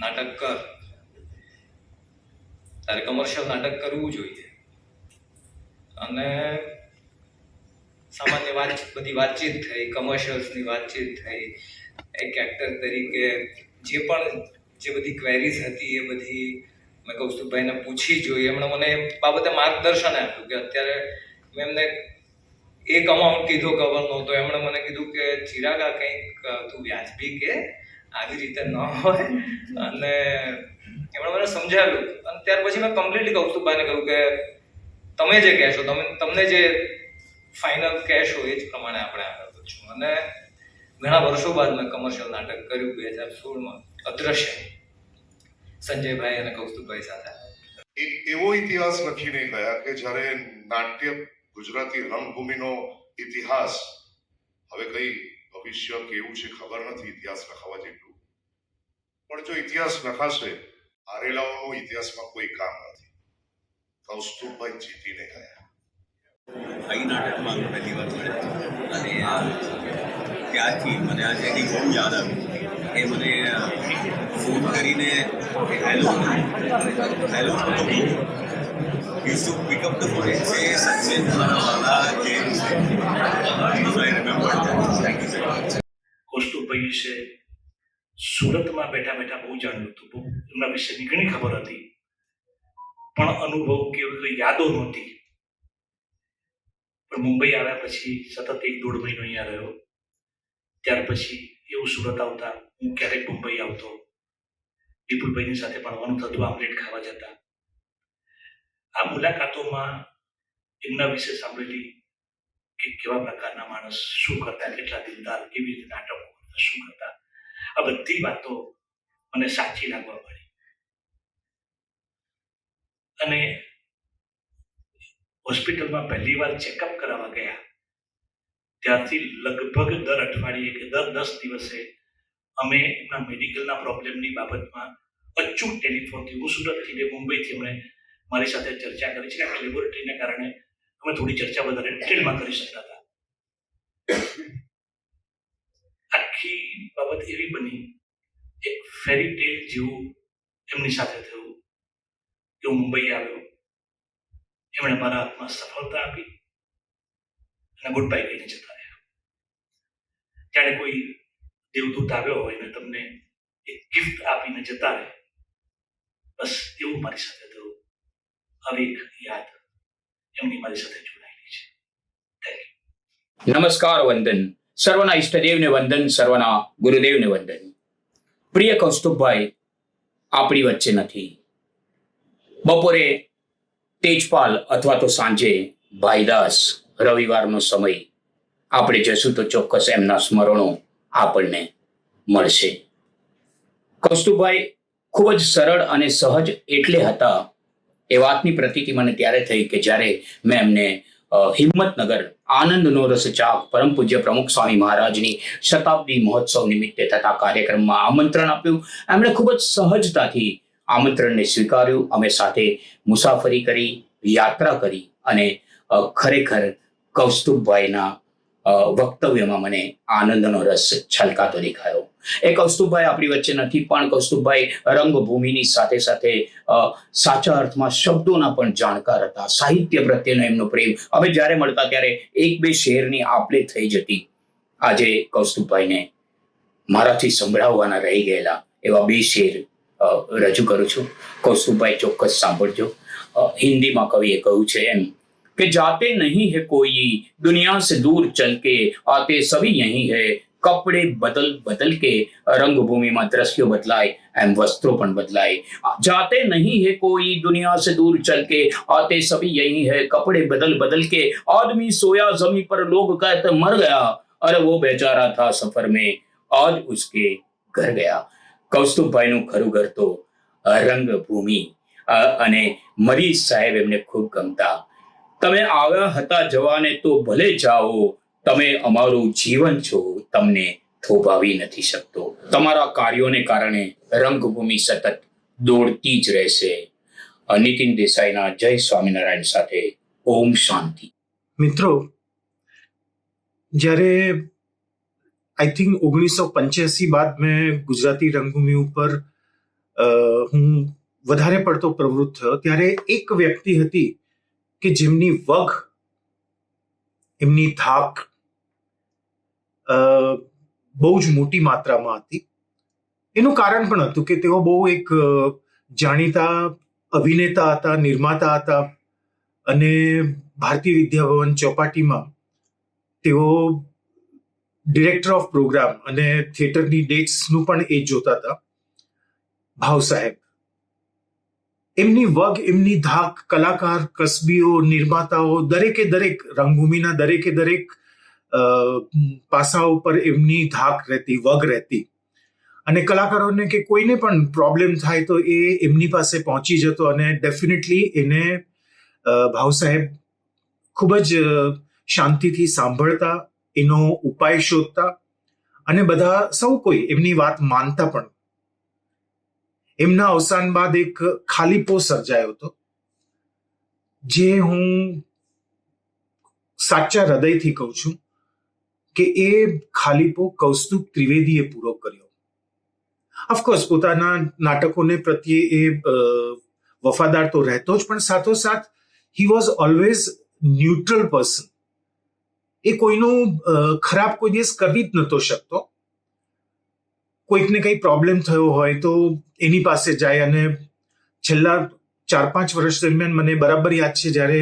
નાટક કર, તારે કમર્શિયલ નાટક કરવું જોઈએ. અને સામાન્ય બધી વાતચીત થઈ, કમર્શિયલ્સની વાતચીત થઈ. એક એક્ટર તરીકે જે બધી ક્વેરીઝ હતી એ બધી મેં કૌસ્તુભભાઈને પૂછી જોઈ. એમણે મને એ બાબતે માર્ગદર્શન આપ્યું કે અત્યારે મેં એમને એક અમાઉન્ટ કીધો કવરનો, તો એમણે મને કીધું કે ચિરાગા કંઈક તું વ્યાજબી કે, આવી રીતે ન હોય. અને એમણે મને સમજાવ્યું અને ત્યાર પછી મેં કમ્પ્લીટલી કૌસ્તુભભાઈને કહ્યું કે તમે જે કહેશો, તમને જે ફાઇનલ કહેશો એ જ પ્રમાણે આપણે આગળ વધશું. અને ઘણા વર્ષો બાદ મેં કમર્શિયલ નાટક કર્યું 2016માં અદ્રશ્ય, સંજયભાઈ અને કૌસ્તુભભાઈ સાથે. એક એવો ઇતિહાસ લખીને ગયા કે જ્યારે નાટ્ય ગુજરાતી રંગભૂમિનો ઇતિહાસ, હવે કઈ ભવિષ્ય કેવું છે ખબર નથી ઇતિહાસ લખાવા જેટલું, પણ જો ઇતિહાસ લખાશે, આરેલાઓનો ઇતિહાસમાં કોઈ કામ નથી. કૌસ્તુભભાઈ જીતીને ગયા. આ નાટકમાં પહેલી વાર મળ્યા અને ત્યારથી મને આજે એની બહુ યાદ આવી. એ મને ફોન કરીને hello used to pick up the phone and say Sachin Wala Jain so I remember that. Thank you so much. કૌસ્તુભભાઈ વિશે સુરતમાં બેઠા બેઠા બહુ જાણ્યું હતું. એમના વિશેની ઘણી ખબર હતી, પણ અનુભવ કે કોઈ યાદો નહોતી. પણ મુંબઈ આવ્યા પછી સતત 1-1.5 મહિનો અહીંયા રહ્યો. ત્યાર પછી એવું સુરત આવતા હું ક્યારેક મુંબઈ આવતો. વિપુલભાઈની સાથે ભણવાનું થતું, આમલેટ ખાવા જતા. આ મુલાકાતોમાં એમના વિશે સાંભળેલી કે કેવા પ્રકારના માણસ શું કરતા, કેટલા દિલદાર, કેવી રીતે નાટકો કરતા, શું કરતા, આ બધી વાતો મને સાચી લાગવા મળી. અને હોસ્પિટલમાં પહેલી વાર ચેકઅપ કરાવવા ગયા ત્યારથી લગભગ દર અઠવાડિયે કે દર 10 દિવસે અમે એમના મેડિકલના પ્રોબ્લેમની બાબતમાં અચૂક ટેલિફોનથી, હું સુરતથી ને મુંબઈથી એમણે મારી સાથે ચર્ચા કરી છે. આ લેબોરેટરીને કારણે અમે થોડી ચર્ચા વધારે ડિટેલમાં કરી શકતા હતા. આખી બાબત એવી બની, એક ફેરી ટેલ જેવું એમની સાથે થયું કે હું મુંબઈ આવ્યો, એમણે મારા હાથમાં સફળતા આપી અને ગુડ બાય કહીને જતા રહ્યા. જાણે કોઈ દેવદૂત આવ્યો હોય ને તમને એક ગિફ્ટ આપીને જતા રહે, બસ એવું મારી સાથે થયું. હવે એક યાદ એમની મારી સાથે જોડાયેલી છે. Thank you. નમસ્કાર, વંદન. સર્વના ઈષ્ટદેવને વંદન, સર્વના ગુરુદેવને વંદન. પ્રિય કૌસ્તુભભાઈ આપણી વચ્ચે નથી. બપોરે તેજપાલ અથવા તો સાંજે ભાઈદાસ, રવિવારનો સમય આપણે જશું તો ચોક્કસ એમના સ્મરણો આપણને મળશે. કૌસ્તુભભાઈ ખૂબ જ સરળ અને સહજ એટલે હતા એ વાતની પ્રતીતિ મને ત્યારે થઈ કે જ્યારે મેં એમને હિંમતનગર આનંદનો રસ ચાક પરમ પૂજ્ય પ્રમુખ સ્વામી મહારાજની શતાબ્દી મહોત્સવ નિમિત્તે થતા કાર્યક્રમમાં આમંત્રણ આપ્યું. એમણે ખૂબ જ સહજતાથી આમંત્રણને સ્વીકાર્યું. અમે સાથે મુસાફરી કરી, યાત્રા કરી અને ખરેખર કૌસ્તુભભાઈના વક્તવ્યમાં મને આનંદનો રસ છલકાતો દેખાયો. એ કૌસ્તુભભાઈ આપણી વચ્ચે નથી, પણ કૌસ્તુભભાઈ રંગભૂમિની સાથે સાથે સાચા અર્થમાં શબ્દોના પણ જાણકાર હતા. સાહિત્ય પ્રત્યેનો એમનો પ્રેમ, હવે જ્યારે મળતા ત્યારે એક બે શેરની આપલે થઈ જતી. આજે કૌસ્તુભભાઈને મારાથી સંભળાવવાના રહી ગયેલા એવા બે શેર રજૂ કરું છું. કૌસ્તુભભાઈ ચોક્કસ સાંભળજો. હિન્દીમાં કવિએ કહ્યું છે એમ कि जाते नहीं है कोई दुनिया से दूर चल के, आते सभी यही है कपड़े बदल बदल के. रंगभूमिમાં દ્રશ્યો બદલાય એમ વસ્ત્રો પણ બદલાય. जाते नहीं है कोई दुनिया से दूर चल के, आते सभी यही है कपड़े बदल बदल के. आदमी सोया जमीन पर लोग कहते मर गया, अरे वो बेचारा था सफर में आज उसके घर गया. કૌસ્તુભભાઈનું ખરું ઘર તો રંગભૂમિ અને મરી સાહેબ એમને ખૂબ ગમતા. તમે આવ્યા હતા જવાને તો ભલે જાઓ, તમે અમારું જીવન છો, તમને થોભાવી નથી શકતો. તમારા કાર્યોને કારણે રંગભૂમિ સતત દોડતી જ રહેશે. નીતિન દેસાઈના જય સ્વામિનારાયણ સાથે ઓમ શાંતિ. મિત્રો, જ્યારે આઈ થિંક 1985 બાદ મેં ગુજરાતી રંગભૂમિ ઉપર હું વધારે પડતો પ્રવૃત્ત થયો, ત્યારે એક વ્યક્તિ હતી કે જેમની વગ, એમની ધાક બહુ જ મોટી માત્રામાં હતી. એનું કારણ પણ હતું કે તેઓ બહુ એક જાણીતા અભિનેતા હતા, નિર્માતા હતા અને ભારતીય વિદ્યાભવન ચોપાટીમાં તેઓ ડિરેક્ટર ઓફ પ્રોગ્રામ અને થિયેટરની ડેટ્સનું પણ એ જોતા હતા. ભાવ સાહેબ, એમની વગ, એમની ધાક, કલાકાર, કસબીઓ, નિર્માતાઓ, દરેકે દરેક રંગભૂમિના દરેકે દરેક પાસાઓ પર એમની ધાક રહેતી, વગ રહેતી. અને કલાકારોને કે કોઈને પણ પ્રોબ્લેમ થાય તો એ એમની પાસે પહોંચી જતો અને ડેફિનેટલી એને ભાવ સાહેબ ખૂબ જ શાંતિથી સાંભળતા, એનો ઉપાય શોધતા અને બધા સૌ કોઈ એમની વાત માનતા પણ. એમના અવસાન બાદ એક ખાલીપો સર્જાયો હતો, જે હું સાચા હૃદયથી કહું છું કે એ ખાલીપો કૌસ્તુભ ત્રિવેદીએ પૂરો કર્યો. ઓફકોર્સ પોતાના નાટકોને પ્રત્યે એ વફાદાર તો રહેતો જ, પણ સાથોસાથ he was always neutral person. એ કોઈનું ખરાબ કોઈ દિવસ કરી જ નહોતો શકતો. કોઈકને કંઈ પ્રોબ્લેમ થયો હોય તો એની પાસે જાય. અને છેલ્લા 4-5 વર્ષ દરમિયાન મને બરાબર યાદ છે, જ્યારે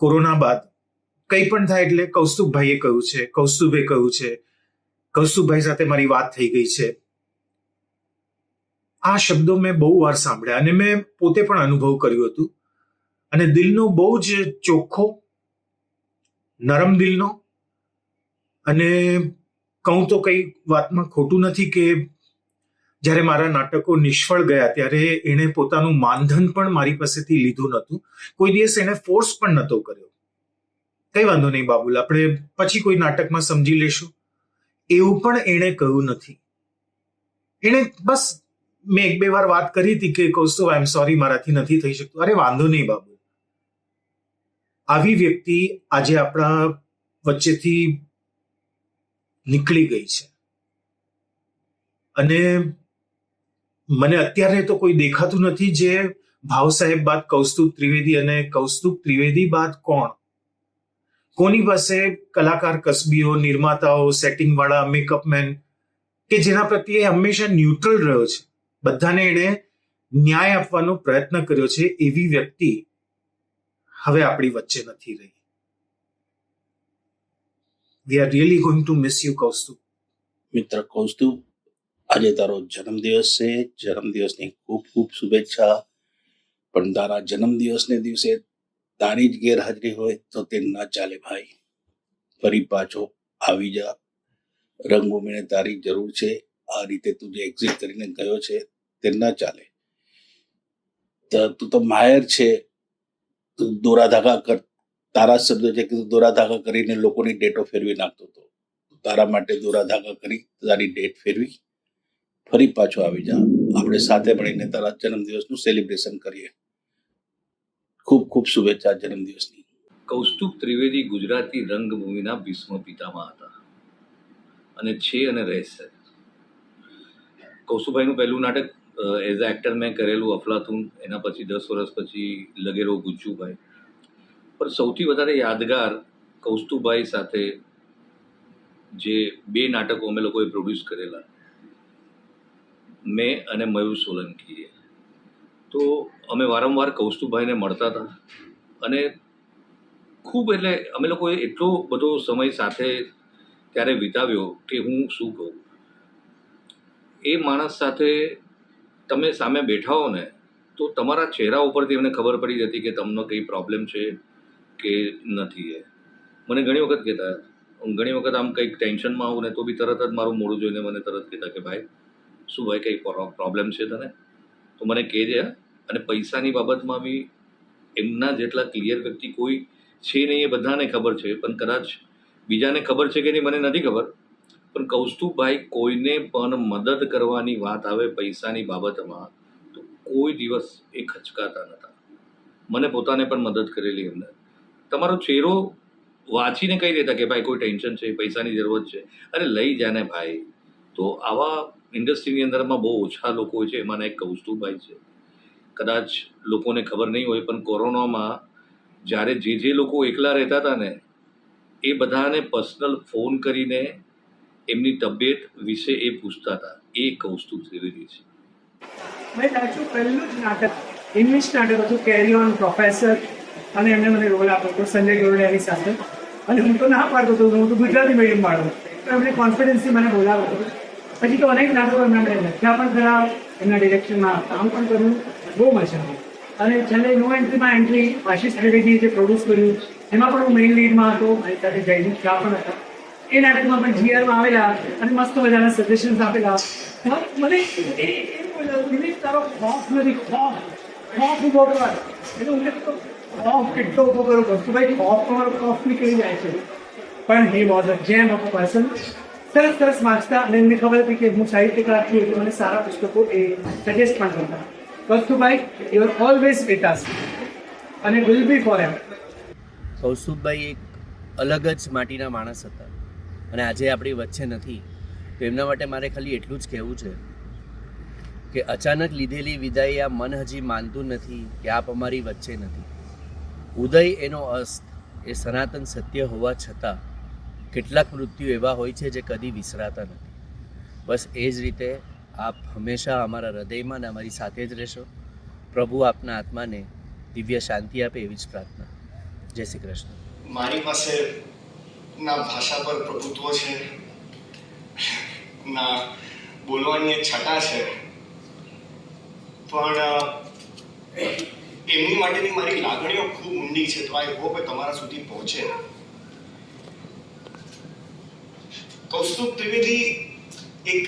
કોરોના બાદ કંઈ પણ થાય એટલે કૌસ્તુભભાઈએ કહ્યું છે, કૌસ્તુભે કહ્યું છે, કૌસ્તુભભાઈ સાથે મારી વાત થઈ ગઈ છે. આ શબ્દો મેં બહુ વાર સાંભળ્યા અને મેં પોતે પણ અનુભવ કર્યું હતું. અને દિલનો બહુ જ ચોખ્ખો, નરમ દિલનો. અને કહું તો કઈ વાતમાં ખોટું નથી કે જ્યારે મારા નાટકો નિષ્ફળ ગયા ત્યારે એણે પોતાનું માનધન પણ મારી પાસેથી લીધું નહોતું. કોઈ દિવસ એણે ફોર્સ પણ નહોતો કર્યો. કઈ વાંધો નહીં બાબુલ, આપણે પછી કોઈ નાટકમાં સમજી લેશું, એવું પણ એણે કહ્યું નથી. એણે બસ, મેં 1-2 વાર વાત કરી હતી કે કૌસ્તુભ આઈ એમ સોરી, મારાથી નથી થઈ શકતું. અરે વાંધો નહીં બાબુ. આવી વ્યક્તિ આજે આપણા વચ્ચેથી નીકળી ગઈ છે. અને મને અત્યારે તો કોઈ દેખાતું નથી જે ભાવ સાહેબ બાદ કૌસ્તુભ ત્રિવેદી, અને કૌસ્તુભ ત્રિવેદી બાદ કોની પાસે કલાકાર કસબીઓ, નિર્માતાઓ, સેટિંગ વાળા, મેકઅપ મેન કે જેના પ્રત્યે હંમેશા ન્યુટ્રલ રહ્યો છે, બધાને એણે ન્યાય આપવાનો પ્રયત્ન કર્યો છે. એવી વ્યક્તિ હવે આપણી વચ્ચે નથી રહી. We are really going to miss you Kaustubh. મિત્ર કૌસ્તુભ, આજે તારો જન્મદિવસ છે. જન્મદિવસની ખૂબ ખૂબ શુભેચ્છા. પણ તારા જન્મદિવસને દિવસે તારી જ ગેરહાજરી હોય તો તે ના ચાલે ભાઈ. ફરી પાછો આવી જા. રંગભૂમિને તારી જરૂર છે. આ રીતે તું જે એક્ઝિટ કરીને ગયો છે તે ના ચાલે. તું તો માયર છે. તું દોરા ધાગા કર. તારા શબ્દો છે કે તું દોરા ધાગા કરીને લોકોની ડેટો ફેરવી નાખતો હતો. તારા માટે દોરા ધાગા કરી તારી ડેટ ફેરવી. ફરી પાછો આવી જા. આપણે સાથે મળીને તારા જન્મદિવસનું સેલિબ્રેશન કરીએ. ખૂબ ખૂબ શુભેચ્છા જન્મદિવસની. કૌસ્તુભ ત્રિવેદી ગુજરાતી રંગભૂમિના ભીષ્મ પિતામહ હતા અને છે અને રહેશે. કૌસ્તુભભાઈનું પહેલું નાટક એઝ અ એક્ટર મેં કરેલું અફલાતુન, એના પછી 10 વર્ષ પછી લગેરો ગુજ્જુભાઈ. પણ સૌથી વધારે યાદગાર કૌસ્તુભભાઈ સાથે જે 2 નાટકો અમે લોકોએ પ્રોડ્યુસ કરેલા, મેં અને મયુર સોલંકીએ. તો અમે વારંવાર કૌસ્તુભભાઈને મળતા હતા અને ખૂબ, એટલે અમે લોકોએ એટલો બધો સમય સાથે ત્યારે વિતાવ્યો કે હું શું કહું. એ માણસ સાથે તમે સામે બેઠા હો ને તો તમારા ચહેરા ઉપરથી અમને ખબર પડી જતી કે તમને કંઈ પ્રોબ્લેમ છે કે નથી. એ મને ઘણી વખત કહેતા, ઘણી વખત આમ કંઈક ટેન્શનમાં આવું ને તો બી તરત જ મારું મોઢું જોઈને મને તરત કહેતા કે ભાઈ શું ભાઈ કંઈ પ્રોબ્લેમ છે તને તો મને કહેજે. અને પૈસાની બાબતમાં બી એમના જેટલા ક્લિયર વ્યક્તિ કોઈ છે નહીં, એ બધાને ખબર છે. પણ કદાચ બીજાને ખબર છે કે નહીં મને નથી ખબર, પણ કૌસ્તુભભાઈ કોઈને પણ મદદ કરવાની વાત આવે પૈસાની બાબતમાં તો કોઈ દિવસ એ ખચકાતા નહોતા. મને પોતાને પણ મદદ કરેલી એમને. તમારો ચહેરો વાંચીને કહી દેતા કે ભાઈ કોઈ ટેન્શન છે, પૈસાની જરૂરત છે, અરે લઈ જાને ભાઈ. તો આવા ઇન્ડસ્ટ્રીની અંદરમાં બહુ ઓછા લોકો હોય છે, એમાંના એક કૌસ્તુભભાઈ છે. કદાચ લોકોને ખબર નહીં હોય પણ કોરોનામાં જ્યારે જે લોકો એકલા રહેતા હતા ને એ બધાને પર્સનલ ફોન કરીને એમની તબિયત વિશે એ પૂછતા હતા. એ કૌસ્તુભ ત્રિવેદી છે. મેં સાચું પહેલું જ નાટક ઇંગ્લિશ નાટક હતું, કેરી ઓન પ્રોફેસર, અને એમને મને રોલ આપ્યો હતો સંજય ગોરડિયાની સાથે. અને હું તો ના પાડતો હતો, હું તો ગુજરાતી મીડિયમ પાડતો, તો એમને કોન્ફિડન્સથી મને બોલાવ્યો હતો. પછી તો અનેક નાટકો એમના મેં લખ્યા પણ ખરા, એમના ડિરેક્શનમાં કામ પણ કર્યું, બહુ મજા આવી. અને છેલ્લે નો એન્ટ્રીમાં એન્ટ્રી આશિષ ત્રિવેદીએ જે પ્રોડ્યુસ કર્યું એમાં પણ હું મેઇન લીડમાં હતો, મારી સાથે જયદીપ શાહ પણ હતા. એ નાટકમાં પણ જીઆરમાં આવેલા અને મસ્ત મજાના સજેશન્સ આપેલા. મને એ બોલ્યા તારો ખોફ નથી, ખોફ ઉભો કર. એટલે હું ખોફ કેટલો ઉભો કરું કરશું ભાઈ, ખોફ તમારો ખોફ નીકળી જાય છે. પણ હી વોઝ અ જેમ ઓફ અ પર્સન. સરસ સરસ વાંચતા અને એમને ખબર હતી કે હું સાહિત્યકાર છું એટલે મને સારા પુસ્તકો એ સજેસ્ટ પણ કરતા. Kaustubhbhai, you are always with us અને વિલ બી ફોર એવર. કૌસ્તુભભાઈ એક અલગ જ માટીના માણસ હતા અને આજે આપણી વચ્ચે નથી. તો એમના માટે મારે ખાલી એટલું જ કહેવું છે કે અચાનક લીધેલી વિદાય આ મન હજી માનતું નથી કે આપ અમારી વચ્ચે નથી. ઉદય એનો અસ્ત એ સનાતન સત્ય હોવા છતાં કેટલાક મૃત્યુ એવા હોય છે જે કદી વિસરાતા નથી. બસ એ જ રીતે આપ હંમેશા અમારા હૃદયમાં ને અમારી સાથે જ રહેશો. પ્રભુ આપના આત્માને દિવ્ય શાંતિ આપે એવી જ પ્રાર્થના. જય શ્રી કૃષ્ણ. મારી પાસે ના ભાષા પર પ્રભુત્વ છે, ના બોલવાની એક છટા છે, પણ એમની માટેની મારી લાગણીઓ ખૂબ ઊંડી છે, તો આઈ હોપ એ તમારા સુધી પહોંચે. કૌસ્તુભ ત્રિવેદી એક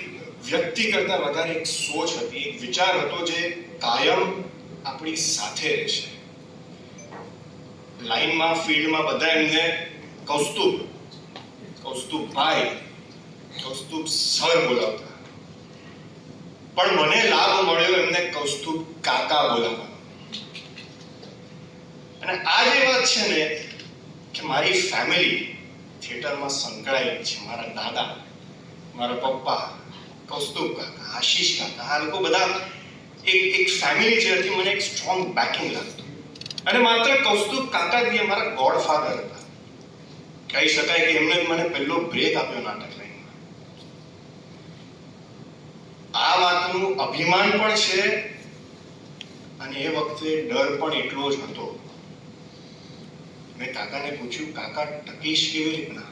વ્યક્તિ કરતા વધારે એક સોચ હતી, એક વિચાર હતો જે કાયમ આપણી સાથે રહેશે. લાઈનમાં, ફિલ્ડમાં બધા એમને કૌસ્તુભભાઈ, કૌસ્તુભ સર બોલાવતા, પણ મને લાભ મળ્યો એમને કૌસ્તુભ કાકા બોલાવવાનો. અને આ જે વાત છે ને કે મારી ફેમિલી થિયેટરમાં સંકળાયેલી છે. મારા દાદા, મારા પપ્પા, કૌસ્તુભ કાકા, આશીષ કાકા, આ લોકો બધા એક ફેમિલી છે. એથી મને એક સ્ટ્રોંગ બેકિંગ લાગતું. અને માત્ર કૌસ્તુભ કાકા જ મારા ગોડફાધર હતા. કહી શકાય કે એમને મને પહેલો બ્રેક આપ્યો નાટક લાઈનમાં. આ વાતનું અભિમાન પણ છે અને એ વખતે ડર પણ એટલો જ હતો. મેં કાકાને પૂછ્યું, કાકા ટકીશ કેવી રીતના?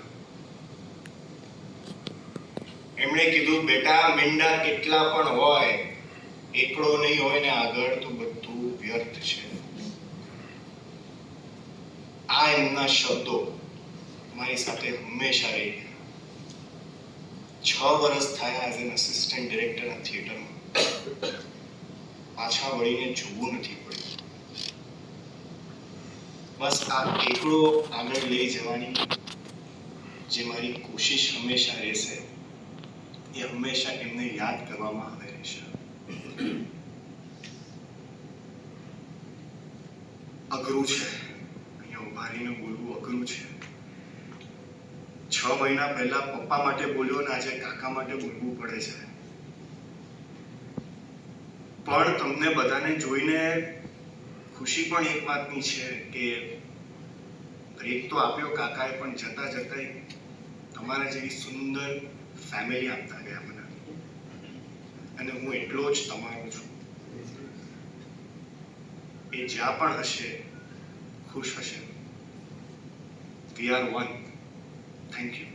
એમણે કીધું, બેટા મીંડા કેટલા પણ હોય, એકડો નહીં હોય ને આગળ તો બધું વ્યર્થ છે. આ એમના શબ્દો મારી સાથે હંમેશા રહી ગયા. 6 વર્ષ થયા એઝ એન અસિસ્ટન્ટ ડિરેક્ટર આ થિયેટરમાં. પાછા વળીને જોવું નથી પડ્યું. બસ આ એકડો આગળ લઈ જવાની જે મારી કોશિશ હંમેશા રહેશે, એ હંમેશા એમને યાદ કરવામાં આવે રહેશે. અઘરું છે, અહીંયા ઉભા રહીને બોલવું અઘરું છે. 6 મહિના પહેલા પપ્પા માટે બોલ્યો ને આજે કાકા માટે બોલવું પડે છે. પણ તમને બધાને જોઈને ખુશી પણ એક વાતની છે કે બ્રેક તો આપ્યો કાકાએ, પણ જતા જતા તમારા જેવી સુંદર ફેમિલી આપતા ગયા મને. અને હું એટલો જ તમારો છું. એ જ્યાં પણ હશે ખુશ હશે. We are one. Thank you.